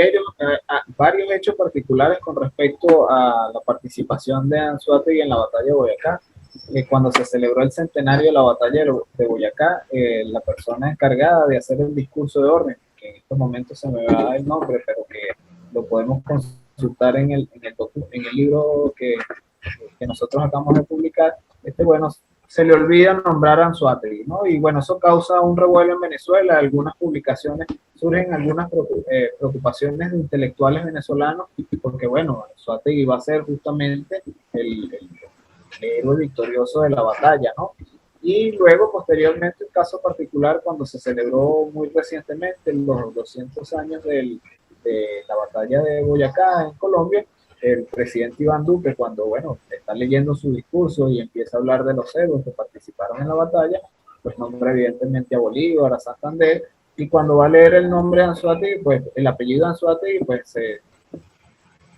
varios hechos particulares con respecto a la participación de Anzoátegui en la batalla de Boyacá. Cuando se celebró el centenario de la batalla de Boyacá, la persona encargada de hacer el discurso de orden, que en estos momentos se me va el nombre, pero que lo podemos consultar en el libro que nosotros acabamos de publicar, bueno, se le olvida nombrar a Anzoátegui, ¿no? Y bueno, eso causa un revuelo en Venezuela. Algunas publicaciones, surgen algunas preocupaciones de intelectuales venezolanos, porque bueno, Anzoátegui va a ser justamente el héroe victorioso de la batalla, ¿no? Y luego, posteriormente, un caso particular cuando se celebró muy recientemente los 200 años de la batalla de Boyacá en Colombia, el presidente Iván Duque, cuando, bueno, está leyendo su discurso y empieza a hablar de los héroes que participaron en la batalla, pues nombra evidentemente a Bolívar, a Santander, y cuando va a leer el nombre de Anzoátegui, pues el apellido Anzoátegui, pues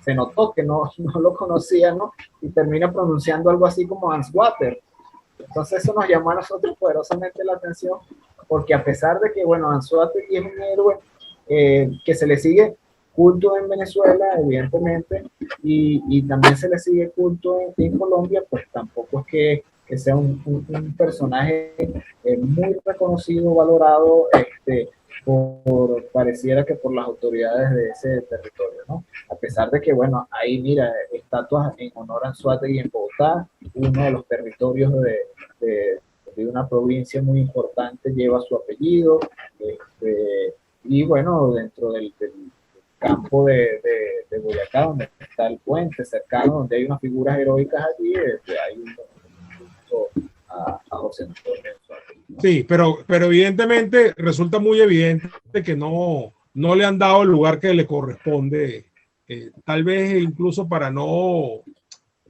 se notó que no lo conocía, ¿no? Y termina pronunciando algo así como Answater. Entonces eso nos llamó a nosotros poderosamente la atención, porque a pesar de que, bueno, Anzoátegui es un héroe que se le sigue culto en Venezuela, evidentemente, y también se le sigue culto en Colombia, pues tampoco es que sea un personaje muy reconocido, valorado, pareciera que por las autoridades de ese territorio, ¿no? A pesar de que, bueno, ahí mira, estatuas en honor a Anzoátegui en Bogotá, uno de los territorios de una provincia muy importante lleva su apellido, y bueno, dentro del campo de Boyacá, donde está el puente cercano, donde hay unas figuras heroicas allí, hay un a José Antonio Anzoátegui, ¿no? Sí, pero evidentemente resulta muy evidente que no le han dado el lugar que le corresponde, tal vez incluso para no,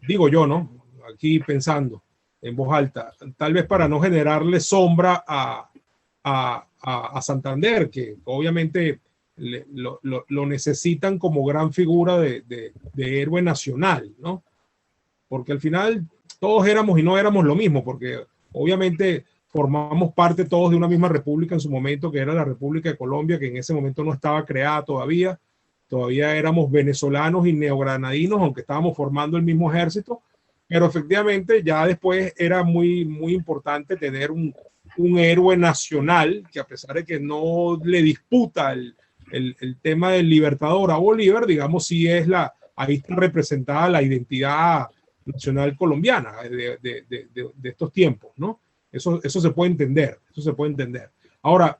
digo yo, ¿no? Aquí pensando en voz alta, tal vez para no generarle sombra a Santander, que obviamente lo necesitan como gran figura de héroe nacional, ¿no? Porque al final todos éramos y no éramos lo mismo, porque obviamente formamos parte todos de una misma república en su momento, que era la República de Colombia, que en ese momento no estaba creada todavía éramos venezolanos y neogranadinos, aunque estábamos formando el mismo ejército, pero efectivamente ya después era muy, muy importante tener un héroe nacional, que a pesar de que no le disputa el tema del libertador a Bolívar, digamos, sí es ahí está representada la identidad nacional colombiana de estos tiempos, ¿no? Eso se puede entender, Ahora,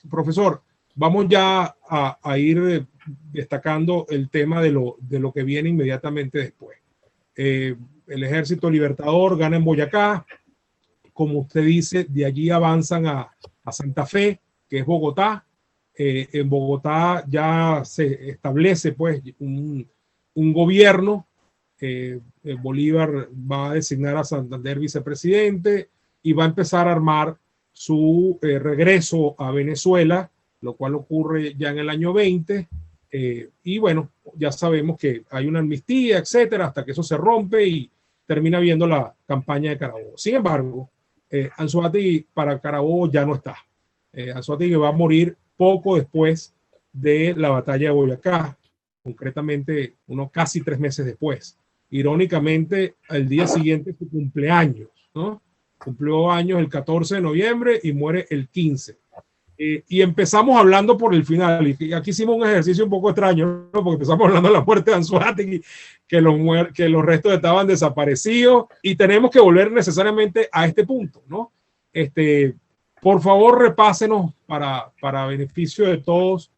profesor, vamos ya a ir destacando el tema de lo que viene inmediatamente después. El Ejército Libertador gana en Boyacá, como usted dice, de allí avanzan a Santa Fe, que es Bogotá. En Bogotá ya se establece pues un gobierno. Bolívar va a designar a Santander vicepresidente y va a empezar a armar su regreso a Venezuela, lo cual ocurre ya en el año 20. Y bueno, ya sabemos que hay una amnistía, etcétera, hasta que eso se rompe y termina viendo la campaña de Carabobo. Sin embargo, Anzoátegui para Carabobo ya no está. Anzoátegui va a morir poco después de la batalla de Boyacá, concretamente unos casi 3 meses después. Irónicamente, al día siguiente su cumpleaños, ¿no? Cumplió años el 14 de noviembre y muere el 15. Y empezamos hablando por el final, y aquí hicimos un ejercicio un poco extraño, ¿no? Porque empezamos hablando de la muerte de Anzoátegui, que los restos estaban desaparecidos, y tenemos que volver necesariamente a este punto, ¿no? Por favor, repásenos para beneficio de todos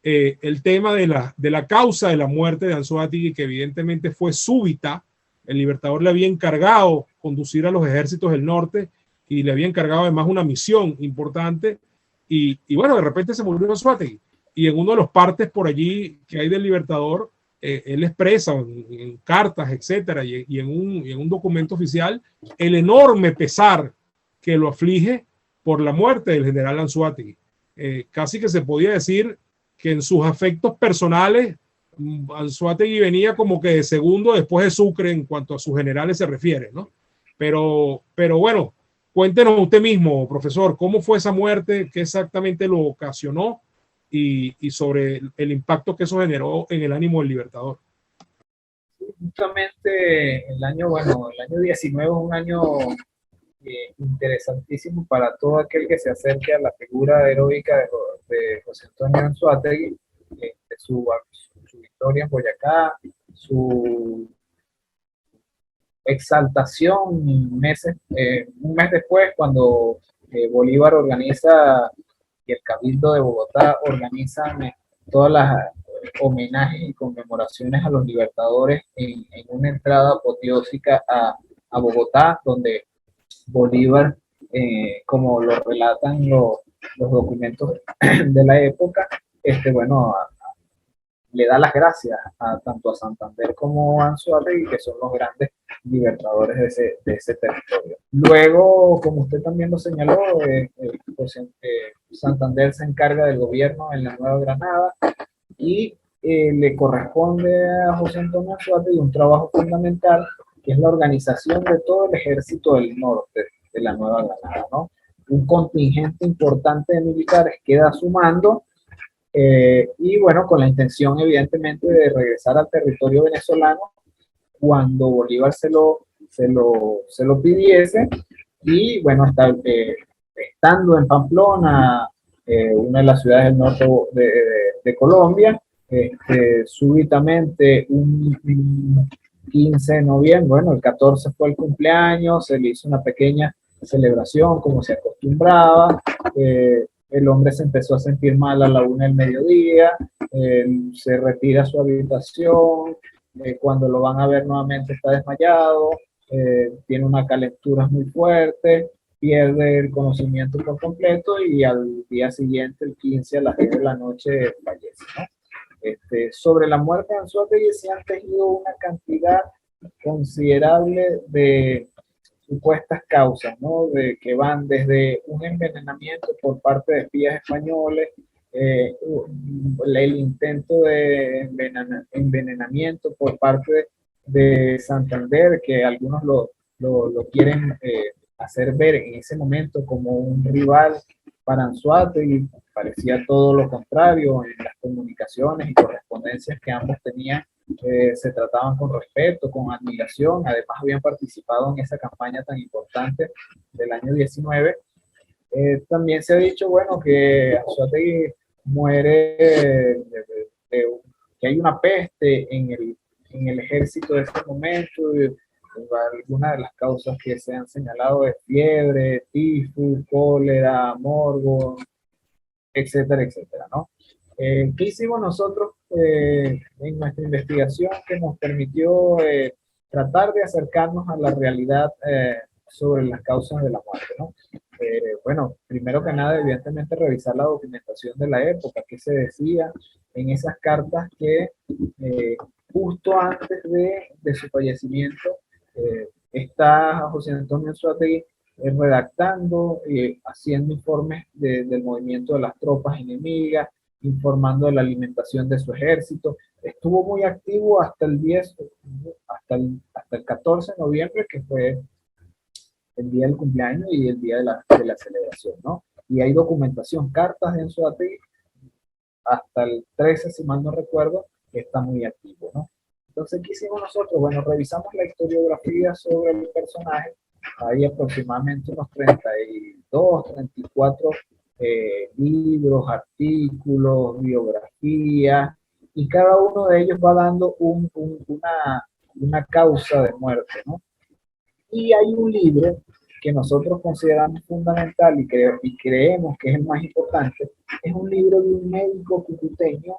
el tema de la causa de la muerte de Anzoátegui, que evidentemente fue súbita. El Libertador le había encargado conducir a los ejércitos del norte y le había encargado además una misión importante. Y bueno, de repente se murió Anzoátegui. Y en uno de los partes por allí que hay del Libertador, él expresa en cartas, etcétera, y en un documento oficial, el enorme pesar que lo aflige por la muerte del general Anzoátegui. Casi que se podía decir que en sus afectos personales, Anzoátegui venía como que de segundo después de Sucre en cuanto a sus generales se refiere, ¿no? Pero bueno, cuéntenos usted mismo, profesor, cómo fue esa muerte, qué exactamente lo ocasionó y sobre el impacto que eso generó en el ánimo del Libertador. Justamente el año 19 es un año interesantísimo para todo aquel que se acerque a la figura heroica de José Antonio Anzoátegui, su victoria en Boyacá, su exaltación un mes después cuando Bolívar organiza y el Cabildo de Bogotá organizan todas las homenajes y conmemoraciones a los libertadores en una entrada apoteósica a Bogotá, donde Bolívar, como lo relatan los documentos de la época, bueno, le da las gracias tanto a Santander como a Anzoátegui, que son los grandes libertadores de ese territorio. Luego, como usted también lo señaló, Santander se encarga del gobierno en la Nueva Granada y le corresponde a José Antonio Anzoátegui un trabajo fundamental, que es la organización de todo el ejército del norte de la Nueva Granada, ¿no? Un contingente importante de militares queda a su mando, y bueno, con la intención evidentemente de regresar al territorio venezolano cuando Bolívar se lo pidiese. Y bueno, estando en Pamplona, una de las ciudades del norte de Colombia, súbitamente un 15 de noviembre, bueno, el 14 fue el cumpleaños, se le hizo una pequeña celebración como se acostumbraba. El hombre se empezó a sentir mal a la 1 del mediodía, se retira a su habitación, cuando lo van a ver nuevamente está desmayado, tiene una calentura muy fuerte, pierde el conocimiento por completo y al día siguiente, el 15 a las 10 de la noche, fallece, ¿no? Sobre la muerte de Anzoátegui se han tejido una cantidad considerable de supuestas causas, ¿no? Que van desde un envenenamiento por parte de espías españoles, el intento de envenenamiento por parte de Santander, que algunos lo quieren hacer ver en ese momento como un rival para Anzoátegui. Parecía todo lo contrario. En las comunicaciones y correspondencias que ambos tenían, se trataban con respeto, con admiración. Además habían participado en esa campaña tan importante del año 19. También se ha dicho, bueno, que Anzoátegui muere, que hay una peste en el ejército de ese momento, algunas de las causas que se han señalado es fiebre, tifus, cólera, morbo, etcétera, etcétera, ¿no? ¿Qué hicimos nosotros en nuestra investigación que nos permitió tratar de acercarnos a la realidad sobre las causas de la muerte, ¿no? Bueno, primero que nada, evidentemente, revisar la documentación de la época, qué se decía en esas cartas que justo antes de su fallecimiento está José Antonio Anzoátegui redactando, haciendo informes del movimiento de las tropas enemigas, informando de la alimentación de su ejército. Estuvo muy activo hasta el 10, hasta el 14 de noviembre, que fue el día del cumpleaños y el día de la celebración, ¿no? Y hay documentación, cartas de Anzoátegui hasta el 13, si mal no recuerdo, que está muy activo, ¿no? Entonces, ¿qué hicimos nosotros? Bueno, revisamos la historiografía sobre el personaje. Hay aproximadamente unos 32, 34 libros, artículos, biografías, y cada uno de ellos va dando una causa de muerte, ¿no? Y hay un libro que nosotros consideramos fundamental y creemos que es el más importante, es un libro de un médico cucuteño,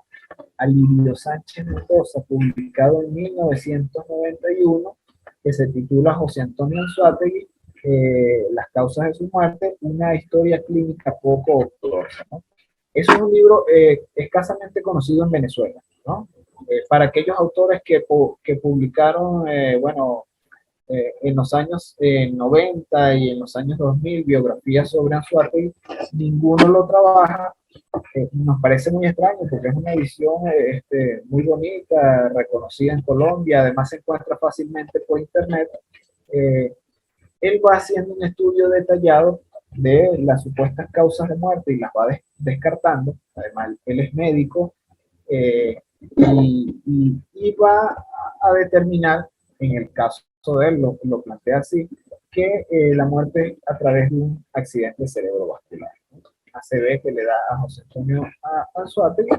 Alirio Sánchez Mendoza, publicado en 1991, que se titula José Antonio Anzoátegui, las causas de su muerte, una historia clínica poco ortodoxa, ¿no? Es un libro escasamente conocido en Venezuela, ¿no? Para aquellos autores que publicaron, bueno, en los años 90 y en los años 2000 biografías sobre Anzoátegui, ninguno lo trabaja. Nos parece muy extraño porque es una edición muy bonita, reconocida en Colombia, además se encuentra fácilmente por internet. Él va haciendo un estudio detallado de las supuestas causas de muerte y las va descartando. Además, él es médico y va a determinar, en el caso de él, lo plantea así, que la muerte a través de un accidente cerebrovascular. ACV que le da a José Antonio Anzoátegui.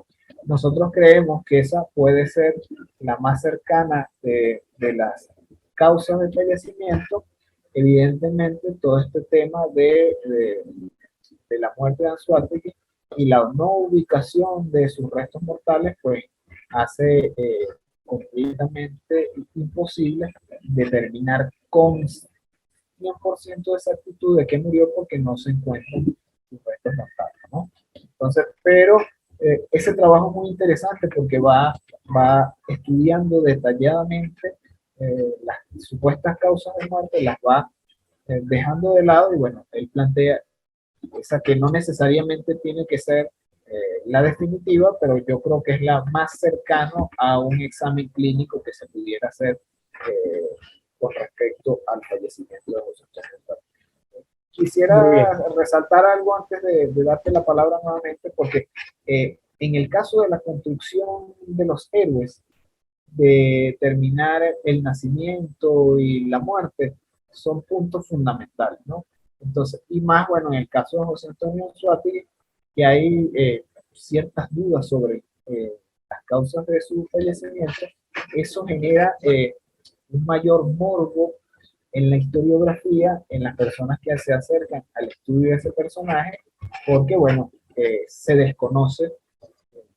Nosotros creemos que esa puede ser la más cercana de las causas de fallecimiento. Evidentemente, todo este tema de la muerte de Anzoátegui y la no ubicación de sus restos mortales, pues hace completamente imposible determinar con 100% de exactitud de qué murió porque no se encuentran sus restos mortales, ¿no? Entonces, pero ese trabajo es muy interesante porque va estudiando detalladamente las supuestas causas de muerte, las va dejando de lado y bueno, él plantea esa que no necesariamente tiene que ser la definitiva, pero yo creo que es la más cercano a un examen clínico que se pudiera hacer con respecto al fallecimiento de José Antonio. Quisiera resaltar algo antes de darte la palabra nuevamente, porque en el caso de la construcción de los héroes, de terminar el nacimiento y la muerte, son puntos fundamentales, ¿no? Entonces, y más, bueno, en el caso de José Antonio Anzoátegui, que hay ciertas dudas sobre las causas de su fallecimiento, eso genera un mayor morbo en la historiografía, en las personas que se acercan al estudio de ese personaje, porque, bueno, se desconoce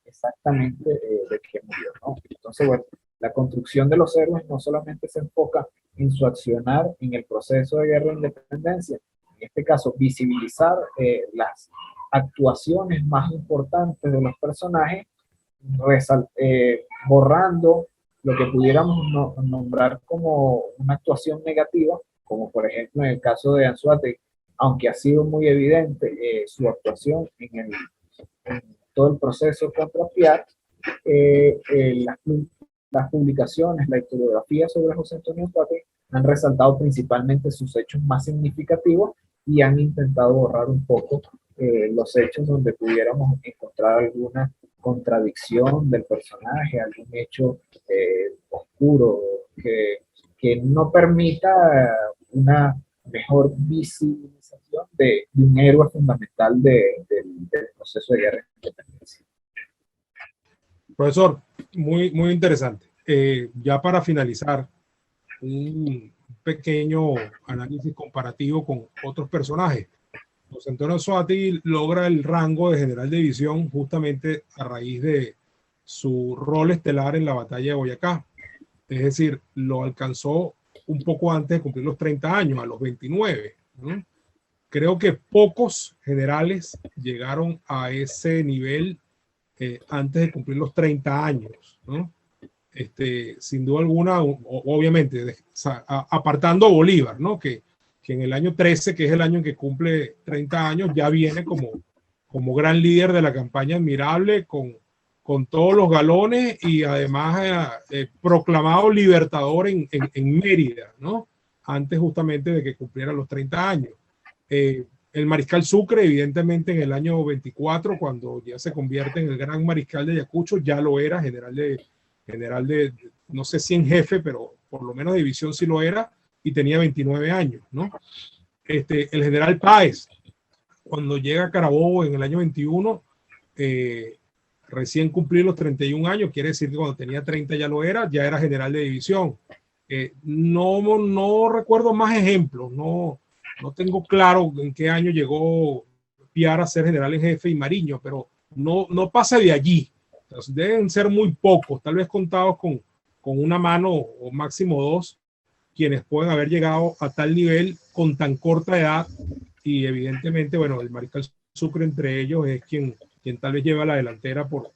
exactamente de qué murió, ¿no? Entonces, bueno, la construcción de los héroes no solamente se enfoca en su accionar en el proceso de guerra de independencia, en este caso, visibilizar las actuaciones más importantes de los personajes, borrando lo que pudiéramos nombrar como una actuación negativa, como por ejemplo en el caso de Anzoátegui, aunque ha sido muy evidente su actuación en todo el proceso contra Piar, las publicaciones, la historiografía sobre José Antonio Anzoátegui han resaltado principalmente sus hechos más significativos y han intentado borrar un poco los hechos donde pudiéramos encontrar alguna contradicción del personaje, algún hecho oscuro que no permita una mejor visibilización de un héroe fundamental del proceso de guerra de independencia. Profesor, muy interesante. Ya para finalizar, un pequeño análisis comparativo con otros personajes. José Antonio Anzoátegui logra el rango de general de división justamente a raíz de su rol estelar en la batalla de Boyacá. Es decir, lo alcanzó un poco antes de cumplir los 30 años, a los 29, ¿no? Creo que pocos generales llegaron a ese nivel antes de cumplir los 30 años, ¿no? Sin duda alguna, obviamente, apartando a Bolívar, ¿no? Que en el año 13, que es el año en que cumple 30 años, ya viene como gran líder de la campaña admirable, con todos los galones y además proclamado libertador en Mérida, ¿no? Antes justamente de que cumpliera los 30 años. El mariscal Sucre, evidentemente, en el año 24, cuando ya se convierte en el gran mariscal de Ayacucho, ya lo era, general de, no sé si en jefe, pero por lo menos de división sí lo era, y tenía 29 años, ¿no? El general Páez, cuando llega a Carabobo en el año 21, recién cumplió los 31 años, quiere decir que cuando tenía 30 ya lo era, ya era general de división. No recuerdo más ejemplos, no tengo claro en qué año llegó Piar a ser general en jefe y Mariño, pero no pasa de allí. Entonces, deben ser muy pocos, tal vez contados con una mano o máximo dos, quienes pueden haber llegado a tal nivel con tan corta edad. Y evidentemente, bueno, el mariscal Sucre entre ellos es quien tal vez lleva la delantera porque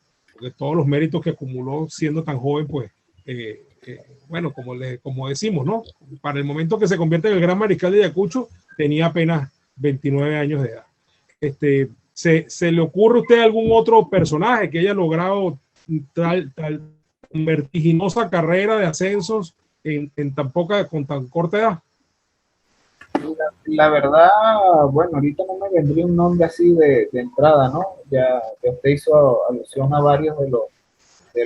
todos los méritos que acumuló siendo tan joven, pues, bueno, como decimos, ¿no? Para el momento que se convierte en el gran mariscal de Ayacucho, tenía apenas 29 años de edad. ¿Se le ocurre a usted algún otro personaje que haya logrado tal vertiginosa carrera de ascensos con tan corta edad? La verdad, bueno, ahorita no me vendría un nombre así de entrada, ¿no? Ya usted hizo alusión a varios de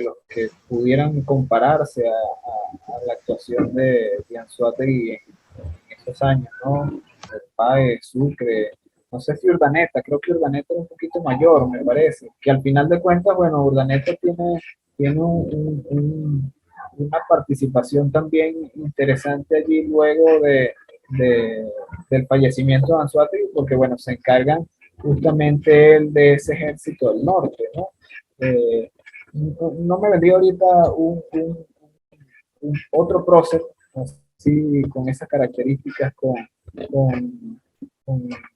los que pudieran compararse a la actuación de Anzoátegui en esos años, ¿no? Páez, Sucre, no sé si Urdaneta, creo que Urdaneta era un poquito mayor, me parece, que al final de cuentas, bueno, Urdaneta tiene una participación también interesante allí luego del fallecimiento de Anzoátegui, porque bueno, se encargan justamente él de ese ejército del norte, ¿no? No me vendría ahorita otro prócer así, con esas características, con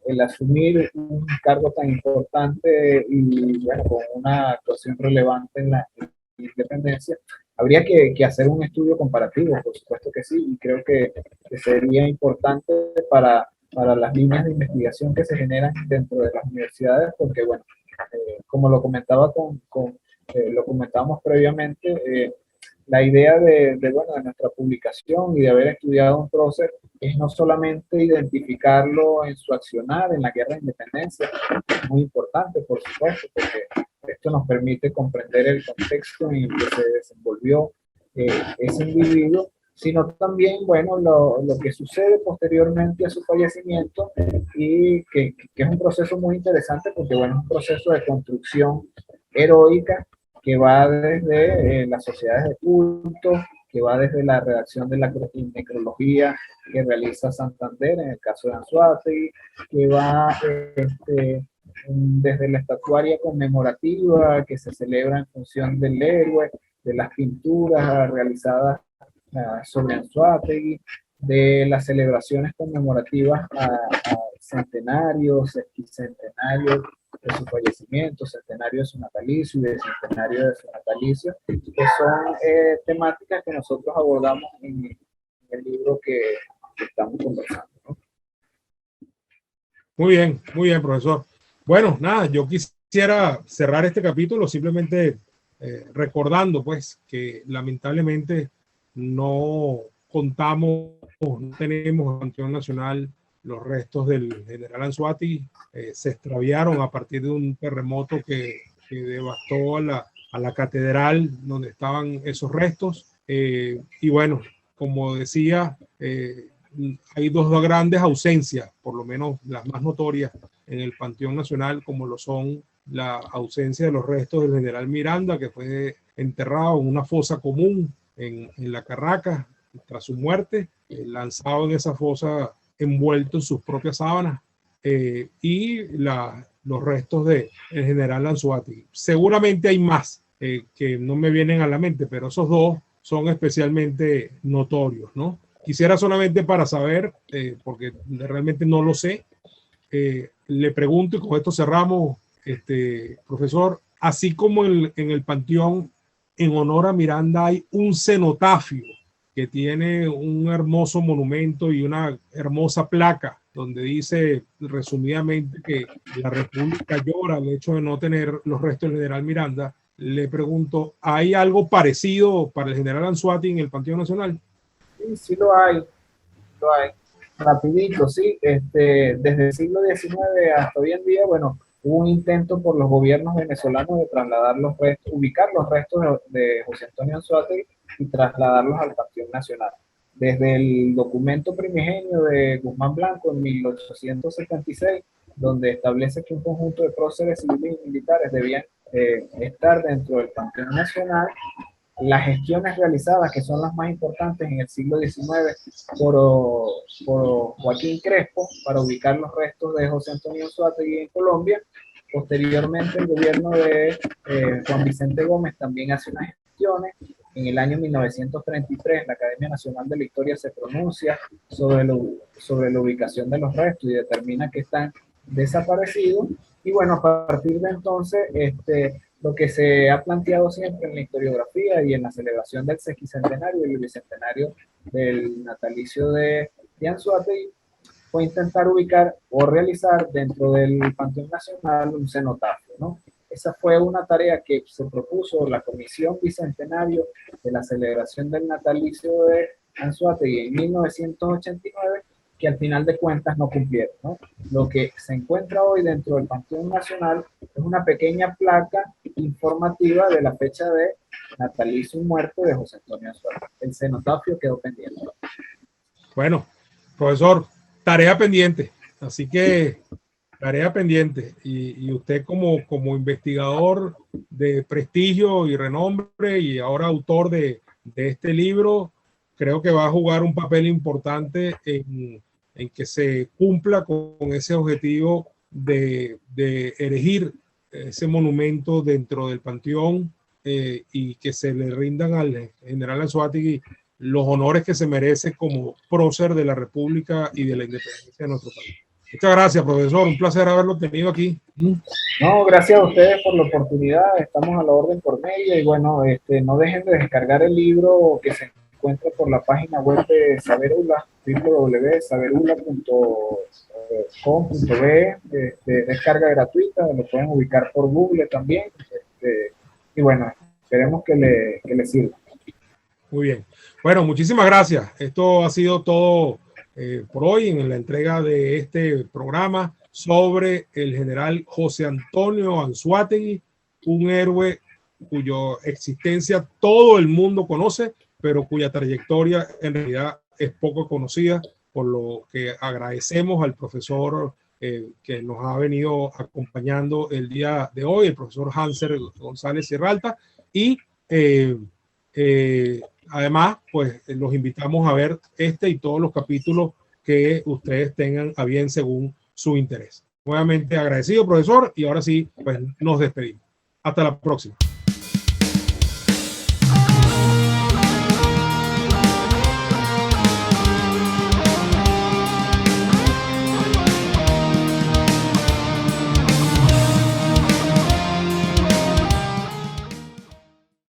el asumir un cargo tan importante y bueno, con una actuación relevante en la independencia. Habría que hacer un estudio comparativo, por supuesto que sí, y creo que sería importante para las líneas de investigación que se generan dentro de las universidades, porque bueno, como lo comentaba lo comentábamos previamente, la idea de nuestra publicación y de haber estudiado un prócer es no solamente identificarlo en su accionar en la guerra de independencia, muy importante, por supuesto, porque esto nos permite comprender el contexto en el que se desenvolvió ese individuo, sino también, bueno, lo que sucede posteriormente a su fallecimiento y que es un proceso muy interesante porque, bueno, es un proceso de construcción heroica que va desde las sociedades de culto, que va desde la redacción de la necrología que realiza Santander, en el caso de Anzoátegui, que va desde la estatuaria conmemorativa que se celebra en función del héroe, de las pinturas realizadas sobre Anzoátegui, de las celebraciones conmemorativas a centenarios, sesquicentenarios de su fallecimiento, centenario de su natalicio y de centenario de su natalicio, que son temáticas que nosotros abordamos en el libro que estamos conversando, ¿no? Muy bien, profesor. Bueno, nada, yo quisiera cerrar este capítulo simplemente recordando, pues, que lamentablemente no contamos, no tenemos en el Panteón Nacional los restos del general Anzoátegui. Se extraviaron a partir de un terremoto que devastó a la catedral donde estaban esos restos. Y bueno, como decía, hay dos grandes ausencias, por lo menos las más notorias en el Panteón Nacional, como lo son la ausencia de los restos del general Miranda, que fue enterrado en una fosa común en la Carracas tras su muerte, lanzado en esa fosa envuelto en sus propias sábanas, y los restos del general Anzoátegui. Seguramente hay más que no me vienen a la mente, pero esos dos son especialmente notorios, ¿no? Quisiera solamente para saber, porque realmente no lo sé, le pregunto, y con esto cerramos, profesor, así como en el Panteón, en honor a Miranda hay un cenotafio que tiene un hermoso monumento y una hermosa placa donde dice resumidamente que la República llora el hecho de no tener los restos del general Miranda. Le pregunto, ¿hay algo parecido para el general Anzoátegui en el Panteón Nacional? Sí, sí lo hay, lo hay. Rapidito, sí, desde el siglo XIX hasta hoy en día, bueno, hubo un intento por los gobiernos venezolanos de trasladar los restos, ubicar los restos de José Antonio Anzoátegui y trasladarlos al Panteón Nacional. Desde el documento primigenio de Guzmán Blanco en 1876, donde establece que un conjunto de próceres civiles y militares debían estar dentro del Panteón Nacional, las gestiones realizadas, que son las más importantes en el siglo XIX por Joaquín Crespo para ubicar los restos de José Antonio Anzoátegui en Colombia. Posteriormente el gobierno de Juan Vicente Gómez también hace unas gestiones. En el año 1933 la Academia Nacional de la Historia se pronuncia sobre la ubicación de los restos y determina que están desaparecidos. Y bueno, a partir de entonces, lo que se ha planteado siempre en la historiografía y en la celebración del sesquicentenario y el bicentenario del natalicio de Anzoátegui fue intentar ubicar o realizar dentro del Panteón Nacional un cenotafio, ¿no? Esa fue una tarea que se propuso la Comisión Bicentenario de la celebración del natalicio de Anzoátegui en 1989, que al final de cuentas no cumplieron, ¿no? Lo que se encuentra hoy dentro del Panteón Nacional es una pequeña placa informativa de la fecha de natalicio y muerte de José Antonio Anzoátegui. El cenotafio quedó pendiente. Bueno, profesor, tarea pendiente, así que tarea pendiente. Y usted como investigador de prestigio y renombre y ahora autor de este libro, creo que va a jugar un papel importante en que se cumpla con ese objetivo de erigir ese monumento dentro del Panteón, y que se le rindan al general Anzoátegui los honores que se merece como prócer de la República y de la independencia de nuestro país. Muchas gracias, profesor. Un placer haberlo tenido aquí. No, gracias a ustedes por la oportunidad. Estamos a la orden por medio y bueno, no dejen de descargar el libro que se encuentra por la página web de Saberula, www.saberula.com.be, descarga gratuita, lo pueden ubicar por Google también, y bueno, esperemos que le sirva. Muy bien. Bueno, muchísimas gracias. Esto ha sido todo por hoy en la entrega de este programa sobre el general José Antonio Anzoátegui, un héroe cuya existencia todo el mundo conoce, pero cuya trayectoria en realidad es poco conocida, por lo que agradecemos al profesor que nos ha venido acompañando el día de hoy, el profesor Hanser González Sierralta, y además, pues los invitamos a ver este y todos los capítulos que ustedes tengan a bien según su interés. Nuevamente agradecido, profesor, y ahora sí, pues nos despedimos. Hasta la próxima.